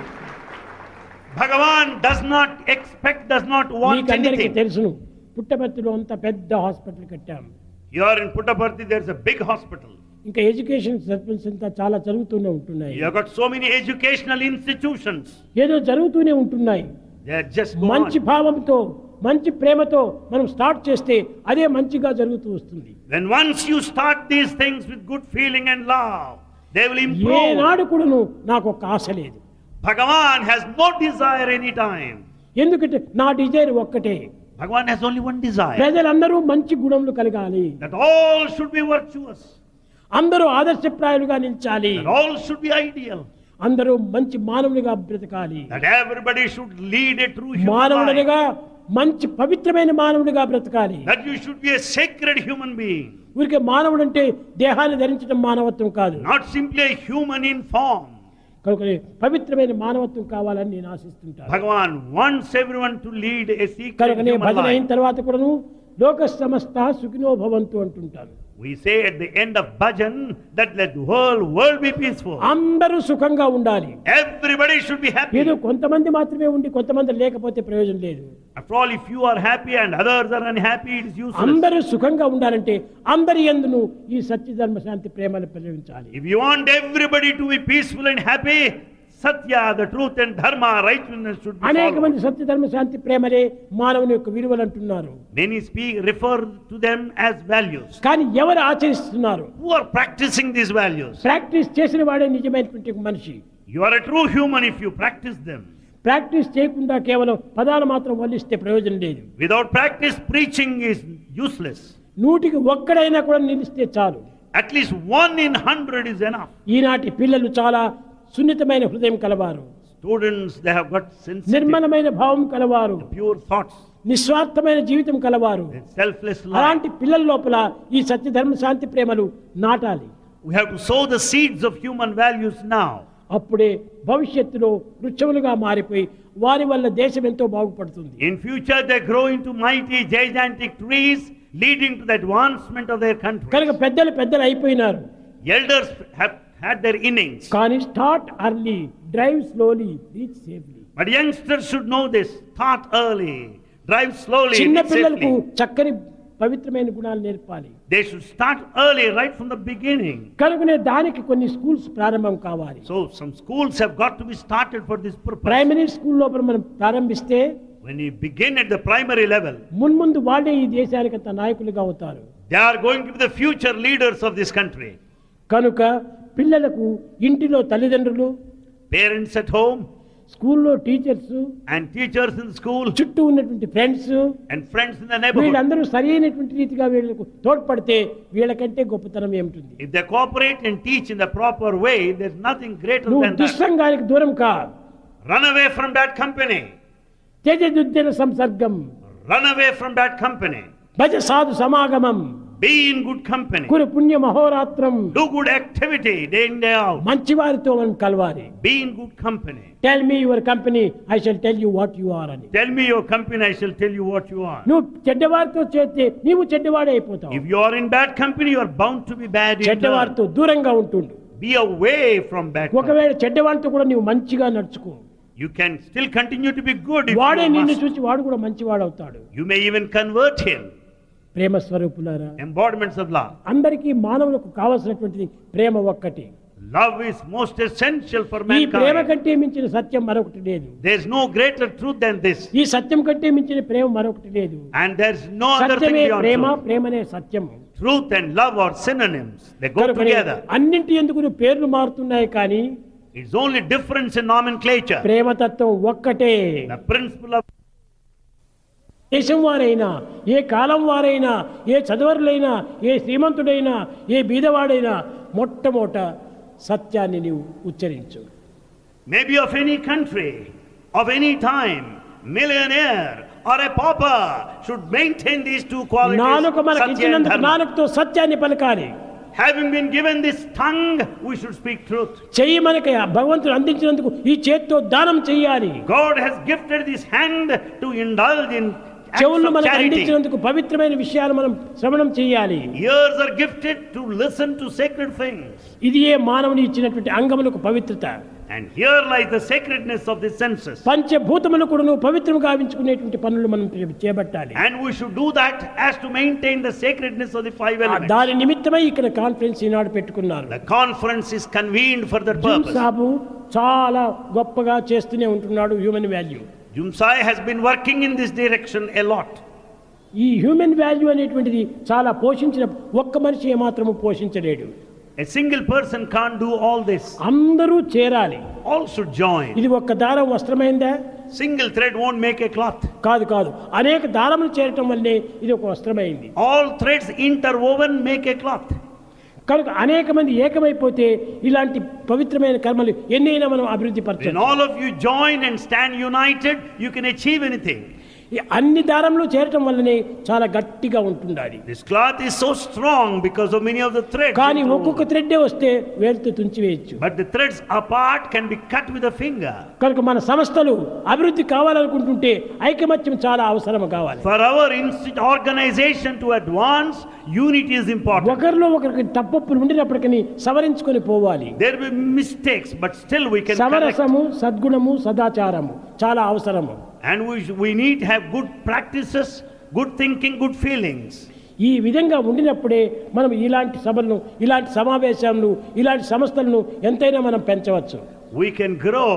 Bhagavan does not expect, does not want మీకందరికీ anything. తెలుసును, పుట్టపర్తిలో అంత పెద్ద హాస్పిటల్ కట్టాం. Here in Puttaparthi, there's a big hospital. ఇంకా ఎడ్యుకేషన్ సర్వీస్ అంతా చాలా జరుగుతూనే ఉంటున్నాయి. You have got so many educational institutions. ఏదో జరుగుతూనే ఉంటున్నాయి. They are just go మంచి on. భావంతో మంచి ప్రేమతో మనం స్టార్ట్ చేస్తే అదే మంచిగా జరుగుతూ వస్తుంది. When once you start these things with good feeling and love, they will improve. ఏనాడు కూడాను నాకు ఒక ఆశ లేదు. Bhagavan has no desire any time. ఎందుకంటే నా డిజైర్ ఒక్కటే, Bhagavan has only one desire. ప్రజలందరూ మంచి గుణములు కలగాలి, That all should be virtuous. అందరూ ఆదర్శప్రాయులుగా నిలిచాలి, That all should be ideal. అందరూ మంచి మానవులుగా బ్రతకాలి. That everybody should lead a true human life. మానవుడిగా మంచి పవిత్రమైన మానవుడిగా బ్రతకాలి. That you should be a sacred human being. ఊరికే మానవుడు అంటే దేహాన్ని ధరించడం మానవత్వం కాదు. Not simply a human in form. కనుక పవిత్రమైన మానవత్వం కావాలని నేను ఆశిస్తుంటాను. Bhagavan wants everyone to lead a secret కనుకనే human భజన అయిన life. తర్వాత కూడాను లోక సమస్త సుఖినో భవంతు అంటుంటాను. We say at the end of bhajan that let the whole world be peaceful. అందరూ సుఖంగా ఉండాలి. Everybody should be happy. ఏదో కొంతమంది మాత్రమే ఉండి కొంతమంది లేకపోతే ప్రయోజనం లేదు. After all, if you are happy and others are unhappy, it is useless. అందరూ సుఖంగా ఉండాలంటే అందరి యందును ఈ సత్య ధర్మ శాంతి ప్రేమను ప్రయోగించాలి. If you want everybody to be peaceful and happy, Satya, the truth and dharma, righteousness should be అనేక followed. మంది సత్య ధర్మ శాంతి ప్రేమలే మానవుని యొక్క విలువలు అంటున్నారు. Many refer to them as values. కానీ ఎవరు ఆచరిస్తున్నారు? Who are practicing these values? Practice చేసిన వాడే నిజమైనటువంటి ఒక మనిషి. You are a true human if you practice them. Practice చేయకుండా కేవలం పదాలు మాత్రం వల్లిస్తే ప్రయోజనం లేదు. Without practice, preaching is useless. 100కి ఒక్కడైనా కూడా నిలిస్తే చాలు. At least 1 in 100 is enough. ఈనాటి పిల్లలు చాలా సున్నితమైన హృదయం కలవారు, Students, they have got sensitive, నిర్మలమైన భావం కలవారు, pure thoughts, నిస్వార్థమైన జీవితం కలవారు. and selfless life. అలాంటి పిల్లల లోపల ఈ సత్య ధర్మ శాంతి ప్రేమలు నాటాలి. We have to sow the seeds of human values now. అప్పుడే భవిష్యత్తులో వృక్షములుగా మారిపోయి వారి వల్ల దేశం ఎంతో బాగుపడుతుంది. In future, they grow into mighty, gigantic trees, leading to the advancement of their country. కనుక పెద్దలు అయిపోయినారు. Elders have had their innings. కానీ start early, drive slowly, reach safely. But youngsters should know this. Start early, drive slowly, చిన్న reach పిల్లలకు safely. చక్కని పవిత్రమైన గుణాలు నేర్పాలి. They should start early, right from the beginning. కనుకనే దానికి కొన్ని స్కూల్స్ ప్రారంభం కావాలి. So some schools have got to be started for this purpose. Primary school లోపల మనం ప్రారంభిస్తే When you begin at the primary level, మున్ముందు వాళ్ళే ఈ దేశానికి అంత నాయకులుగా అవుతారు. they are going to be the future leaders of this country. కనుక పిల్లలకు ఇంటిలో తల్లిదండ్రులు, Parents at home స్కూల్లో teachers, and teachers in school చుట్టూ ఉన్నటువంటి friends, and friends in the neighborhood. వీళ్ళందరూ సరైనటువంటి రీతిగా వీళ్ళకు తోడ్పడితే వీళ్ళకంటే గొప్పతనం ఏమిటి? If they cooperate and teach in the proper way, there's nothing greater నువ్వు than that. దుస్సంగానికి దూరం కా, Run away from that company. త్యజదుద్యన సంసర్గం, Run away from that company. భజ సాధు సమాగమం, Be in good company. కురు పుణ్య మహోరాత్రం. Do good activity day in day out. మంచి వారితో మనం కలవాలి. Be in good company. Tell me your company, I shall tell you what you are అని. Tell me your company, I shall tell you what you are. నువ్వు చెడ్డవారితో చేస్తే నీవు చెడ్డవాడే అయిపోతావు. If you are in bad company, you are bound to be bad in turn. చెడ్డవారితో దూరంగా ఉంటుండు. Be away from bad company. ఒకవేళ చెడ్డవారితో కూడా నీవు మంచిగా నడుచుకో. You can still continue to be good if వాడే you నిన్ను must. చూసి వాడు కూడా మంచివాడు అవుతాడు. You may even convert him. ప్రేమ స్వరూపులారా, Embodiments of love. అందరికీ మానవులకు కావాల్సినటువంటిది ప్రేమ ఒక్కటి. Love is most essential for ఈ ప్రేమ mankind. కంటే మించిన సత్యం మరొకటి లేదు. There is no greater truth than this. ఈ సత్యం కంటే మించిన ప్రేమ మరొకటి లేదు. And there is no other thing సత్యమే beyond ప్రేమ, truth. ప్రేమనే సత్యం. Truth and love are synonyms. They go కనుకనే together. అన్నింటి ఎందుకు పేర్లు మారుతున్నాయి కానీ It's only difference in nomenclature. ప్రేమతత్వం ఒక్కటే. The principle of దేశం వారైనా, ఏ కాలం వారైనా, ఏ చదువరులైనా, ఏ శ్రీమంతుడైనా, ఏ బీదవాడైనా మొట్టమొదట సత్యాన్ని నీవు ఉచ్చరించు. maybe of any country, of any time, millionaire or a pauper should maintain these two qualities. నాలుక మనకి Satya and ఇచ్చినందుకు dharma. నాలుకతో సత్యాన్ని పలకాలి. Having been given this tongue, we should speak truth. చెయ్యి మనకి భగవంతుడు అందించినందుకు ఈ చేత్తో దానం చెయ్యాలి. God has gifted this hand to indulge in acts చెవులు of మనకు charity. అందించినందుకు పవిత్రమైన విషయాలు మనం శ్రవణం చెయ్యాలి. Ears are gifted to listen to sacred things. ఇది ఏ మానవుని ఇచ్చినటువంటి అంగములకు పవిత్రత. And here lies the sacredness of the senses. పంచభూతములు కూడా నువ్వు పవిత్రం గావించుకునేటువంటి పనులు మనం చేపట్టాలి. And we should do that as to maintain the sacredness of the five elements. దాని నిమిత్తమై ఇక్కడ కాన్ఫరెన్స్ ఈనాడు పెట్టుకున్నారు. The conference is convened for that Zoom purpose. Sabu చాలా గొప్పగా చేస్తూనే ఉంటున్నాడు human value. Jumsai has been working in this direction a lot. ఈ human value అనేటువంటిది చాలా పోషించిన ఒక్క మనిషి ఏమాత్రము పోషించలేడు. A single person can't do all this. అందరూ చేరాలి. All should join. ఇది ఒక్క దారం వస్త్రమైందా? Single thread won't make a cloth. కాదు కాదు, అనేక దారములు చేరటం వల్లే ఇది ఒక వస్త్రమైంది. All threads interwoven make a cloth. కనుక అనేక మంది ఏకమైపోతే ఇలాంటి పవిత్రమైన కర్మలు ఎన్నైనా మనం అభివృద్ధి When పరచాలి. all of you join and stand united, you can achieve anything. ఈ అన్ని దారములు చేరటం వల్లనే చాలా గట్టిగా ఉంటుండాలి. This cloth is so strong because of many of the threads. కానీ interwoven. ఒక్కొక్క థ్రెడ్డే వస్తే వేలుతో తుంచివేయచ్చు. But the threads apart can be cut with a finger. కనుక మన సంస్థలు అభివృద్ధి కావాలనుకుంటుంటే ఐకమత్యం చాలా అవసరం కావాలి. For our organization to advance, unity is important. ఒకరిలో ఒకరికి తప్పొప్పులు ఉండినప్పటికీ సవరించుకొని పోవాలి. There will be mistakes, but still we can correct. సమరసము, సద్గుణము, సదాచారము చాలా అవసరము. And we need to have good practices, good thinking, good feelings. ఈ విధంగా ఉండినప్పుడే మనం ఇలాంటి సభలను, ఇలాంటి సమావేశాలను, ఇలాంటి సంస్థలను ఎంతైనా మనం పెంచవచ్చు. We can grow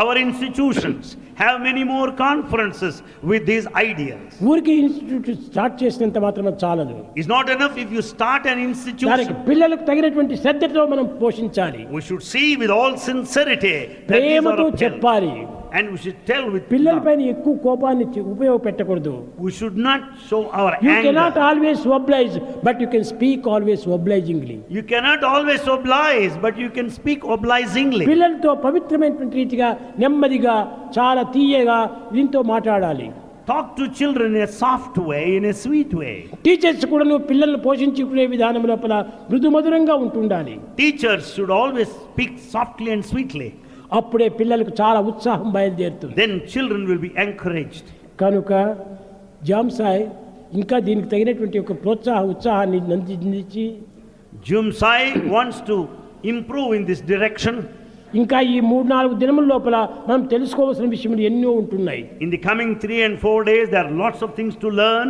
our institutions, have many more conferences with these ideas. ఊరికి ఇన్స్టిట్యూట్ స్టార్ట్ చేసినంత మాత్రమే చాలదు. It's not enough if you start an దానికి institution. పిల్లలకు తగినటువంటి శ్రద్ధతో మనం పోషించాలి. We should see with all sincerity that these are ప్రేమతో upheld. చెప్పాలి. And we should tell with love. పిల్లలపైన ఎక్కువ కోపాన్ని ఉపయోగపెట్టకూడదు. We should not show our You cannot anger. always oblige, but you can speak always obligingly. You cannot always oblige, but you can speak obligingly. పిల్లలతో పవిత్రమైనటువంటి రీతిగా నెమ్మదిగా చాలా తీయగా దీంతో మాట్లాడాలి. Talk to children in a soft way, in a sweet way. Teachers కూడా నువ్వు పిల్లల్ని పోషించుకునే విధానం లోపల మృదుమధురంగా ఉంటుండాలి. Teachers should always speak softly and sweetly. అప్పుడే పిల్లలకు చాలా ఉత్సాహం బయలుదేరుతుంది. Then children will be encouraged. కనుక జామ్సాయ్ ఇంకా దీనికి తగినటువంటి ఒక ఉత్సాహాన్ని అందించి Jumsai wants to improve in this direction. ఇంకా ఈ 3-4 దినముల లోపల మనం తెలుసుకోవాల్సిన విషయములు ఎన్నో ఉంటున్నాయి. In the coming 3 and 4 days, there are lots of things to learn.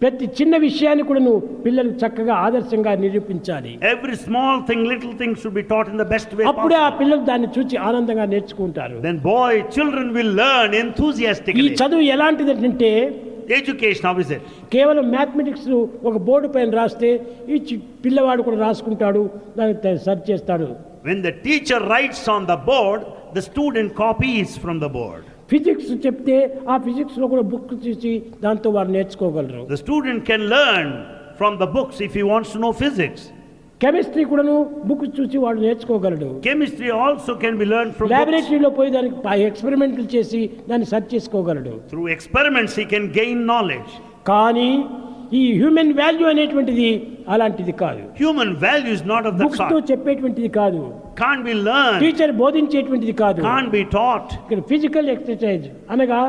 ప్రతి చిన్న విషయాన్ని కూడా నువ్వు పిల్లలకు చక్కగా ఆదర్శంగా నిరూపించాలి. Every small thing, little thing should be taught in the best way అప్పుడే ఆ possible. పిల్లలు దాన్ని చూసి ఆనందంగా నేర్చుకుంటారు. Then children will learn ఈ enthusiastically. చదువు ఎలాంటిదంటే Education, how is it? కేవలం మ్యాథమెటిక్స్ ఒక బోర్డు పైన రాస్తే ఈ పిల్లవాడు కూడా రాసుకుంటాడు, దాన్ని సర్చ్ చేస్తాడు. When the teacher writes on the board, the student copies from the board. Physics చెప్తే ఆ ఫిజిక్స్ లో కూడా బుక్ చూసి దాంతో వారు నేర్చుకోగలరు. The student can learn from the books if he wants to know physics. Chemistry కూడాను book చూసి వాడు నేర్చుకోగలడు. Chemistry also can be learned from books. లాబొరేటరీలో పోయి దానికి ఎక్స్పెరిమెంట్లు చేసి దాన్ని search చేసుకోగలడు. Through experiments he can gain knowledge. కానీ ఈ హ్యూమన్ వాల్యూ అనేటువంటిది అలాంటిది కాదు. Human value is not of that books తో sort. చెప్పేటువంటిది కాదు, Can't be learned. టీచర్ బోధించేటువంటిది కాదు. Can't be taught. ఇక్కడ ఫిజికల్ ఎక్సర్సైజ్ అనగా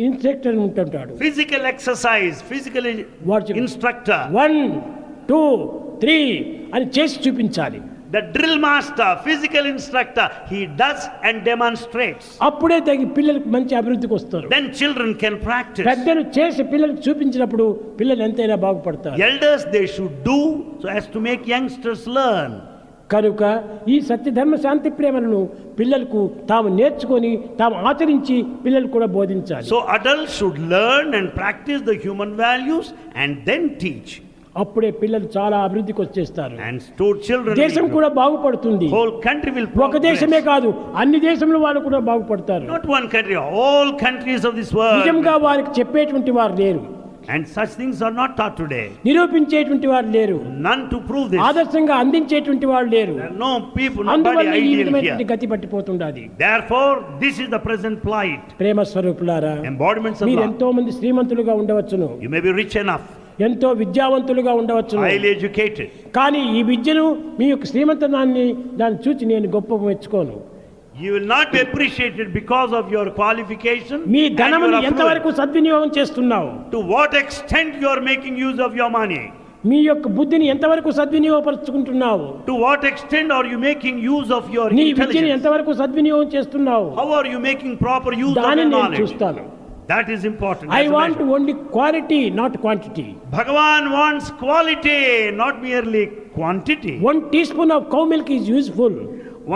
instructor ఉంటుంటాడు. Physical exercise, physical What you- instructor. 1 2 3 అని చేసి చూపించాలి. The drill master, physical instructor, he does and demonstrates. అప్పుడే తగి పిల్లలకు మంచి అభివృద్ధికి వస్తారు. Then children can practice. పెద్దలు చేసి పిల్లలకు చూపించినప్పుడు పిల్లలు ఎంతైనా బాగుపడతారు. Elders, they should do so as to make youngsters learn. కనుక ఈ సత్యధర్మ శాంతి ప్రేమలను పిల్లలకు తాము నేర్చుకొని తాము ఆచరించి పిల్లలు కూడా బోధించాలి. So adults should learn and practice the human values and then teach. అప్పుడే పిల్లలు చాలా అభివృద్ధికి వచ్చేస్తారు. And so children, దేశం కూడా బాగుపడుతుంది. whole country will ఒక దేశమే progress. కాదు, అన్ని దేశంలో వాళ్ళు కూడా బాగుపడతారు. Not one country, all countries of this world. నిజంగా వారికి చెప్పేటువంటి వారు లేరు, And such things are not taught today. నిరూపించేటువంటి వారు లేరు, None to prove this. ఆదర్శంగా అందించేటువంటి వాళ్ళు లేరు. There are no people, nobody అందువల్ల ఈ ideal విధమైనటువంటి here. గతి పట్టిపోతుండాది. Therefore, this is the present plight. ప్రేమ స్వరూపులారా, Embodiments of మీరు love. ఎంతో మంది శ్రీమంతులుగా ఉండవచ్చును, You may be rich enough, ఎంతో విద్యావంతులుగా ఉండవచ్చును. highly educated. కానీ ఈ విద్యను మీ యొక్క శ్రీమంతనాన్ని దాన్ని చూచి నేను గొప్ప మెచ్చుకోను. You will not be appreciated because of your qualification. Me and ధనమును your ఎంతవరకు affluence. సద్వినియోగం చేస్తున్నావు, To what extent you are making use of your money? మీ యొక్క బుద్ధిని ఎంతవరకు సద్వినియోగపరుచుకుంటున్నావు, To what extent are you making use of your నీ విద్యను intelligence? ఎంతవరకు సద్వినియోగం చేస్తున్నావు, How are you making proper use of దాన్ని your నేను knowledge? చూస్తాను. That is important. I That's a want measure. Only quality not quantity. Bhagavan wants quality, not merely quantity. 1 teaspoon of cow milk is useful.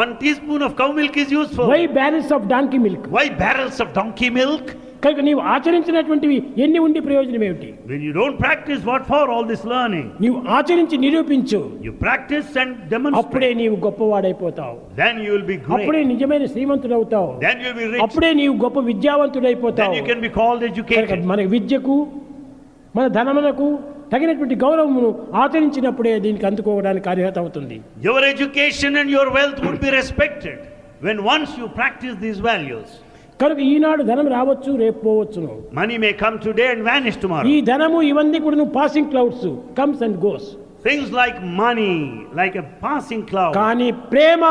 1 teaspoon of cow milk is useful. Why barrels of donkey milk? Why barrels of donkey milk? కనుక నీవు ఆచరించినటువంటివి ఎన్ని ఉండి ప్రయోజనం ఏమిటి? When you don't practice, what for all this learning? నీవు ఆచరించి నిరూపించు, You practice and అప్పుడే demonstrate. నీవు గొప్పవాడైపోతావు, Then you will be అప్పుడే great. నిజమైన శ్రీమంతుడవుతావు, Then you will be rich. అప్పుడే నీవు గొప్ప Then విద్యావంతుడైపోతావు. you can be called కనుక educated. మన విద్యకు మన ధనమునకు తగినటువంటి గౌరవమును ఆచరించినప్పుడే దీనికి అందుకోవడానికి అర్హత అవుతుంది. Your education and your wealth would be respected when once you practice these values. కనుక ఈనాడు ధనం రావచ్చు, రేపు పోవచ్చును. Money may come today and vanish ఈ tomorrow. ధనము ఇవన్నీ కూడా passing clouds, comes and goes. Things like money, like a passing cloud. కానీ ప్రేమ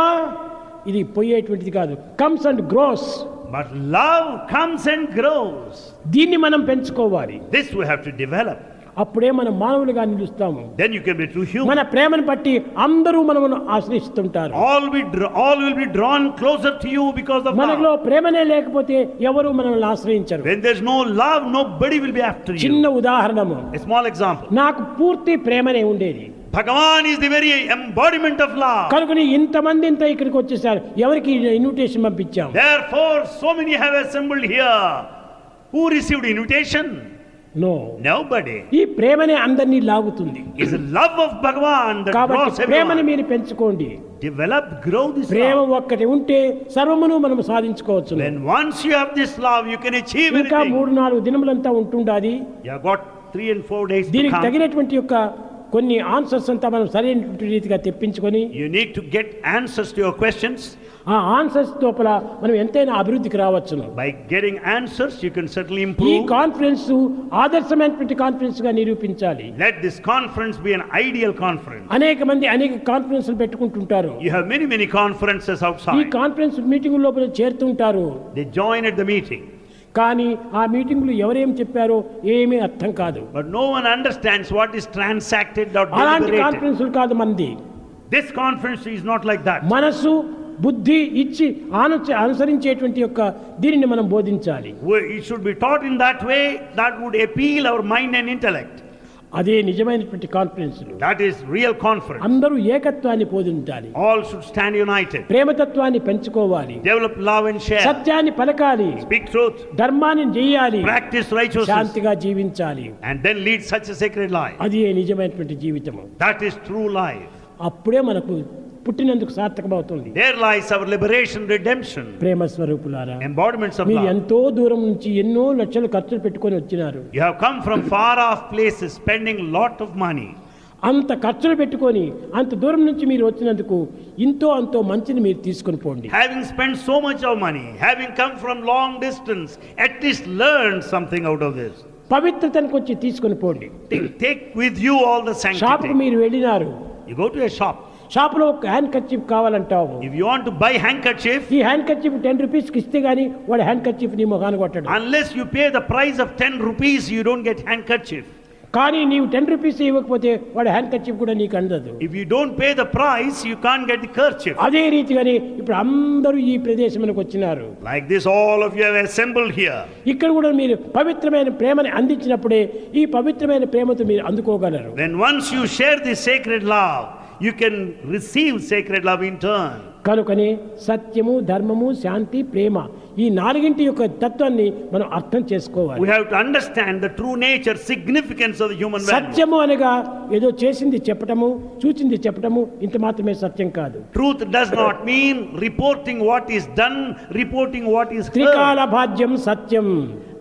ఇది పోయేటువంటిది కాదు, comes and grows. But love comes and grows. దీన్ని మనం పెంచుకోవాలి, This we have to develop. అప్పుడే మనం మానవులుగా నిలుస్తాము. Then you can be true human. మన ప్రేమను బట్టి అందరూ మనమును ఆశ్రయిస్తుంటారు. All will be drawn closer to you because of మనలో love. ప్రేమనే లేకపోతే ఎవరు మనల్ని ఆశ్రయించరు. When there's no love, nobody will be after చిన్న you. ఉదాహరణము, A small example. నాకు పూర్తి ప్రేమనే ఉండేది, Bhagavan is the very embodiment of love. కనుకని ఇంతమంది ఇంత ఇక్కడికి వచ్చేసారు, ఎవరికి ఇన్విటేషన్ పంపించాం? Therefore, so many have assembled here. Who received invitation? No. Nobody. ఈ ప్రేమనే అందరినీ లాగుతుంది. It's the love of Bhagavan that draws కాబట్టి ప్రేమని everyone. మీరు పెంచుకోండి. Develop, grow this Prema love. ఒక్కటి ఉంటే సర్వమును మనం సాధించుకోవచ్చు. When once you have this love, you can achieve ఇంకా anything. 3-4 దినములంతా ఉంటుండాది. You have got 3 and 4 days to దీనికి come. తగినటువంటి యొక్క కొన్ని ఆన్సర్స్ అంతా మనం సరైనటువంటి రీతిగా తెప్పించుకొని You need to get answers to your questions. ఆ ఆన్సర్స్ లోపల మనం ఎంతైనా అభివృద్ధికి రావచ్చును. By getting answers, you can certainly ఈ improve. కాన్ఫరెన్స్ ఆదర్శమైనటువంటి కాన్ఫరెన్స్ గా నిరూపించాలి. Let this conference be an ideal conference. అనేక మంది అనేక కాన్ఫరెన్స్లు పెట్టుకుంటుంటారు. You have many conferences ఈ outside. కాన్ఫరెన్స్ మీటింగ్ లోపల చేరుతుంటారు, They join at the meeting. కానీ ఆ మీటింగ్లో ఎవరేం చెప్పారో ఏమీ అర్థం కాదు. But no one understands what is transacted or అలాంటి deliberated. కాన్ఫరెన్స్లు కాదు మంది. This conference is not like that. మనసు బుద్ధి ఇచ్చి అనుసరించేటువంటి యొక్క దీనిని మనం బోధించాలి. It should be taught in that way that would appeal our mind and intellect. అదే నిజమైనటువంటి కాన్ఫరెన్స్లు. That is real conference. అందరూ ఏకత్వాన్ని బోధించాలి, All should stand united. ప్రేమతత్వాన్ని పెంచుకోవాలి, Develop love and share. సత్యాన్ని పలకాలి, Speak truth. ధర్మాన్ని చేయాలి, Practice righteousness. శాంతిగా జీవించాలి. And then lead such a sacred life. అది నిజమైనటువంటి జీవితము. That is true life. అప్పుడే మనకు పుట్టినందుకు సార్థకమవుతుంది. There lies our liberation, redemption. ప్రేమ స్వరూపులారా, Embodiments of మీరు love. ఎంతో దూరం నుంచి ఎన్నో లక్షలు ఖర్చులు పెట్టుకొని వచ్చినారు. You have come from far off places spending lot of money. అంత ఖర్చులు పెట్టుకొని అంత దూరం నుంచి మీరు వచ్చినందుకు అంతో మంచిని మీరు తీసుకొని పోండి. Having spent so much of money, having come from long distance, at least learn something out of this. పవిత్రతను కొంచెం తీసుకొని పోండి. Take with you all the షాప్కి sanctity. మీరు వెళ్ళినారు, You go to a shop. షాప్లో ఒక హ్యాండ్ కర్చీఫ్ కావాలంటావు. If you want to buy handkerchief, ఈ హ్యాండ్ కర్చీఫ్ 10 రూపీస్కి ఇస్తే గానీ వాడు హ్యాండ్ కర్చీఫ్ నీ మొహాన్ని కొట్టడు. unless you pay the price of 10 rupees, you don't get handkerchief. కానీ నీవు 10 రూపీస్ ఇవ్వకపోతే వాడు హ్యాండ్ కర్చీఫ్ కూడా నీకు అందదు. If you don't pay the price, you can't get the kerchief. అదే రీతిగానే ఇప్పుడు అందరూ ఈ ప్రదేశంలోకి వచ్చినారు. Like this, all of you have assembled here. ఇక్కడ కూడా మీరు పవిత్రమైన ప్రేమని అందించినప్పుడే ఈ పవిత్రమైన ప్రేమతో మీరు అందుకోగలరు. Then once you share this sacred love, you can receive sacred love in turn. కనుకనే సత్యము, ధర్మము, శాంతి, ప్రేమ ఈ నాలుగింటి యొక్క తత్వాన్ని మనం అర్థం చేసుకోవాలి. We have to understand the true nature, significance of the human value. సత్యము అనగా ఏదో చేసింది చెప్పటము, చూచింది చెప్పటము, ఇంత మాత్రమే సత్యం కాదు. Truth does not mean reporting what is done, reporting what is త్రికాల heard. భాజ్యం Satyam.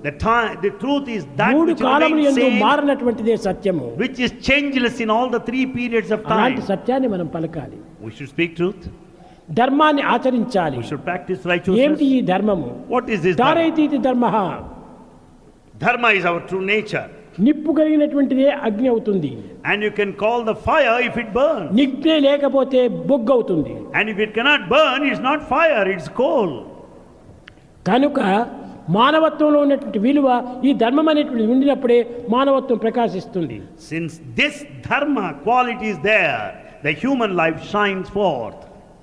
The truth is that మూడు which కాలములు remains యందు same, మారనటువంటిదే సత్యము. which is changeless in all the 3 periods of time. అలాంటి సత్యాన్ని మనం పలకాలి. We should speak truth. ధర్మాన్ని ఆచరించాలి. We should practice ఏమిటి righteousness. ఈ ధర్మము? What is this dharma? ధారయతీతి ధర్మః. Dharma is our true nature. నిప్పు కలిగినటువంటిదే అగ్ని అవుతుంది. And you can call the fire if it burns. నిగ్నే లేకపోతే బొగ్గు అవుతుంది. And if it cannot burn, it's not fire, it's coal. కనుక మానవత్వంలో ఉన్నటువంటి విలువ ఈ ధర్మం అనేటువంటి ఉండినప్పుడే మానవత్వం ప్రకాశిస్తుంది. Since this dharma quality is there, the human life shines forth.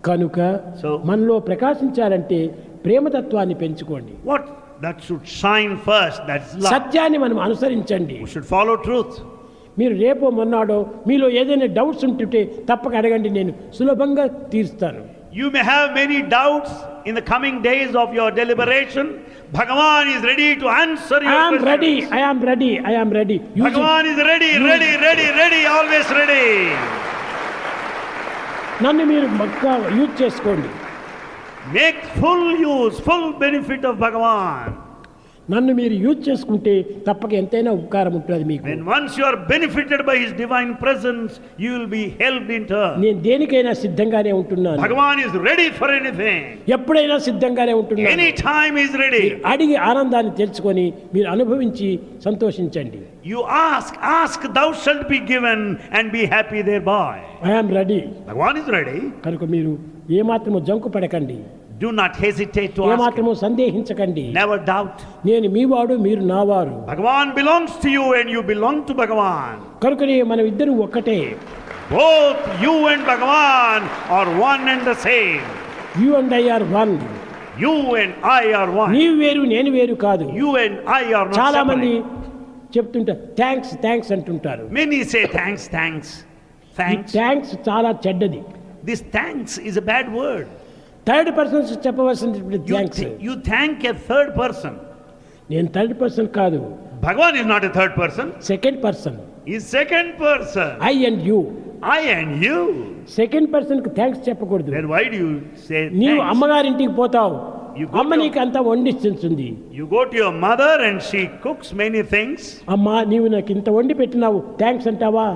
కనుక So- మనలో ప్రకాశించాలంటే ప్రేమతత్వాన్ని పెంచుకోండి. What that should shine first, that's love. సత్యాన్ని మనం అనుసరించండి. We should follow truth. మీరు రేపో మొన్నాడో మీలో ఏదైనా డౌట్స్ ఉంటుంటే తప్పక అడగండి, నేను సులభంగా తీరుస్తాను. You may have many doubts in the coming days of your deliberation. Bhagavan is ready to answer your I am ready, questions. I am ready, I am ready. Bhagavan is ready, ready, always ready. నన్ను మీరు బాగా use చేసుకోండి. Make full benefit of Bhagavan. నన్ను మీరు use చేసుకుంటే తప్పక ఎంతైనా ఉపకారం ఉంటుంది మీకు. When once you are benefited by His divine presence, you will be helped in turn. నేను దేనికైనా సిద్ధంగానే ఉంటున్నాను. Bhagavan is ready for anything. ఎప్పుడైనా సిద్ధంగానే ఉంటున్నాను. Anytime He is ready. అడిగి ఆనందాన్ని తెలుసుకొని మీరు అనుభవించి సంతోషించండి. You ask, thou shalt be given, and be happy thereby. I am ready. Bhagavan is ready. కనుక మీరు ఏమాత్రము జంకు పడకండి, Do not hesitate to ask ఏమాత్రము Him. సందేహించకండి. Never doubt. నేను మీవాడు, మీరు నావారు. Bhagavan belongs to you, and you belong to Bhagavan. కనుకనే మనం ఇద్దరు ఒక్కటే. Both you and Bhagavan are one and the same. You and I are one. You and I are one. నీవు వేరు, నేను వేరు కాదు. You and I are not చాలా మంది separate. చెప్తుంటారు థ్యాంక్స్ అంటుంటారు. Many say thanks. ఈ థ్యాంక్స్ చాలా చెడ్డది. This thanks is a bad word. Third persons చెప్పవలసినటువంటి thanks. You thank a third person. నేను థర్డ్ పర్సన్ కాదు, Bhagavan is not a third person. Second person. He is second person. I and you. I and you. Second person కి thanks చెప్పకూడదు. Then why do you say నీవు thanks? అమ్మగారింటికి పోతావు, You go అమ్మ to- నీకు అంతా వండిస్తుంది. You go to your mother and she cooks many things. అమ్మా నీవు నాకు ఇంత వండి పెట్టినావు థ్యాంక్స్ అంటావా?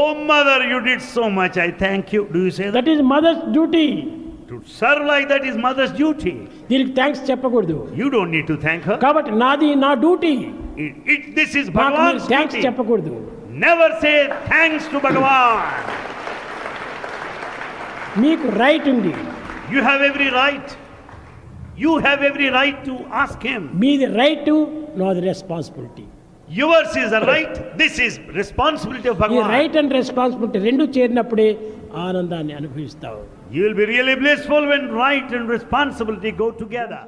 Oh mother, you did so much, I thank you. Do you say that? That is mother's duty. To serve like that is mother's duty. దీనికి thanks చెప్పకూడదు. You don't need to thank her. కాబట్టి నాది నా duty. This is నాకు మీరు Bhagavan's thanks duty. చెప్పకూడదు. Never say thanks to Bhagavan. మీకు right ఉంది. You have every right. You have every right to ask him. మీది రైట్, నాది responsibility. Yours is a right. This is responsibility of ఈ Bhagavan. Right and responsibility రెండు చేరినప్పుడే ఆనందాన్ని అనుభవిస్తావు. You will be really blissful when right and responsibility go together.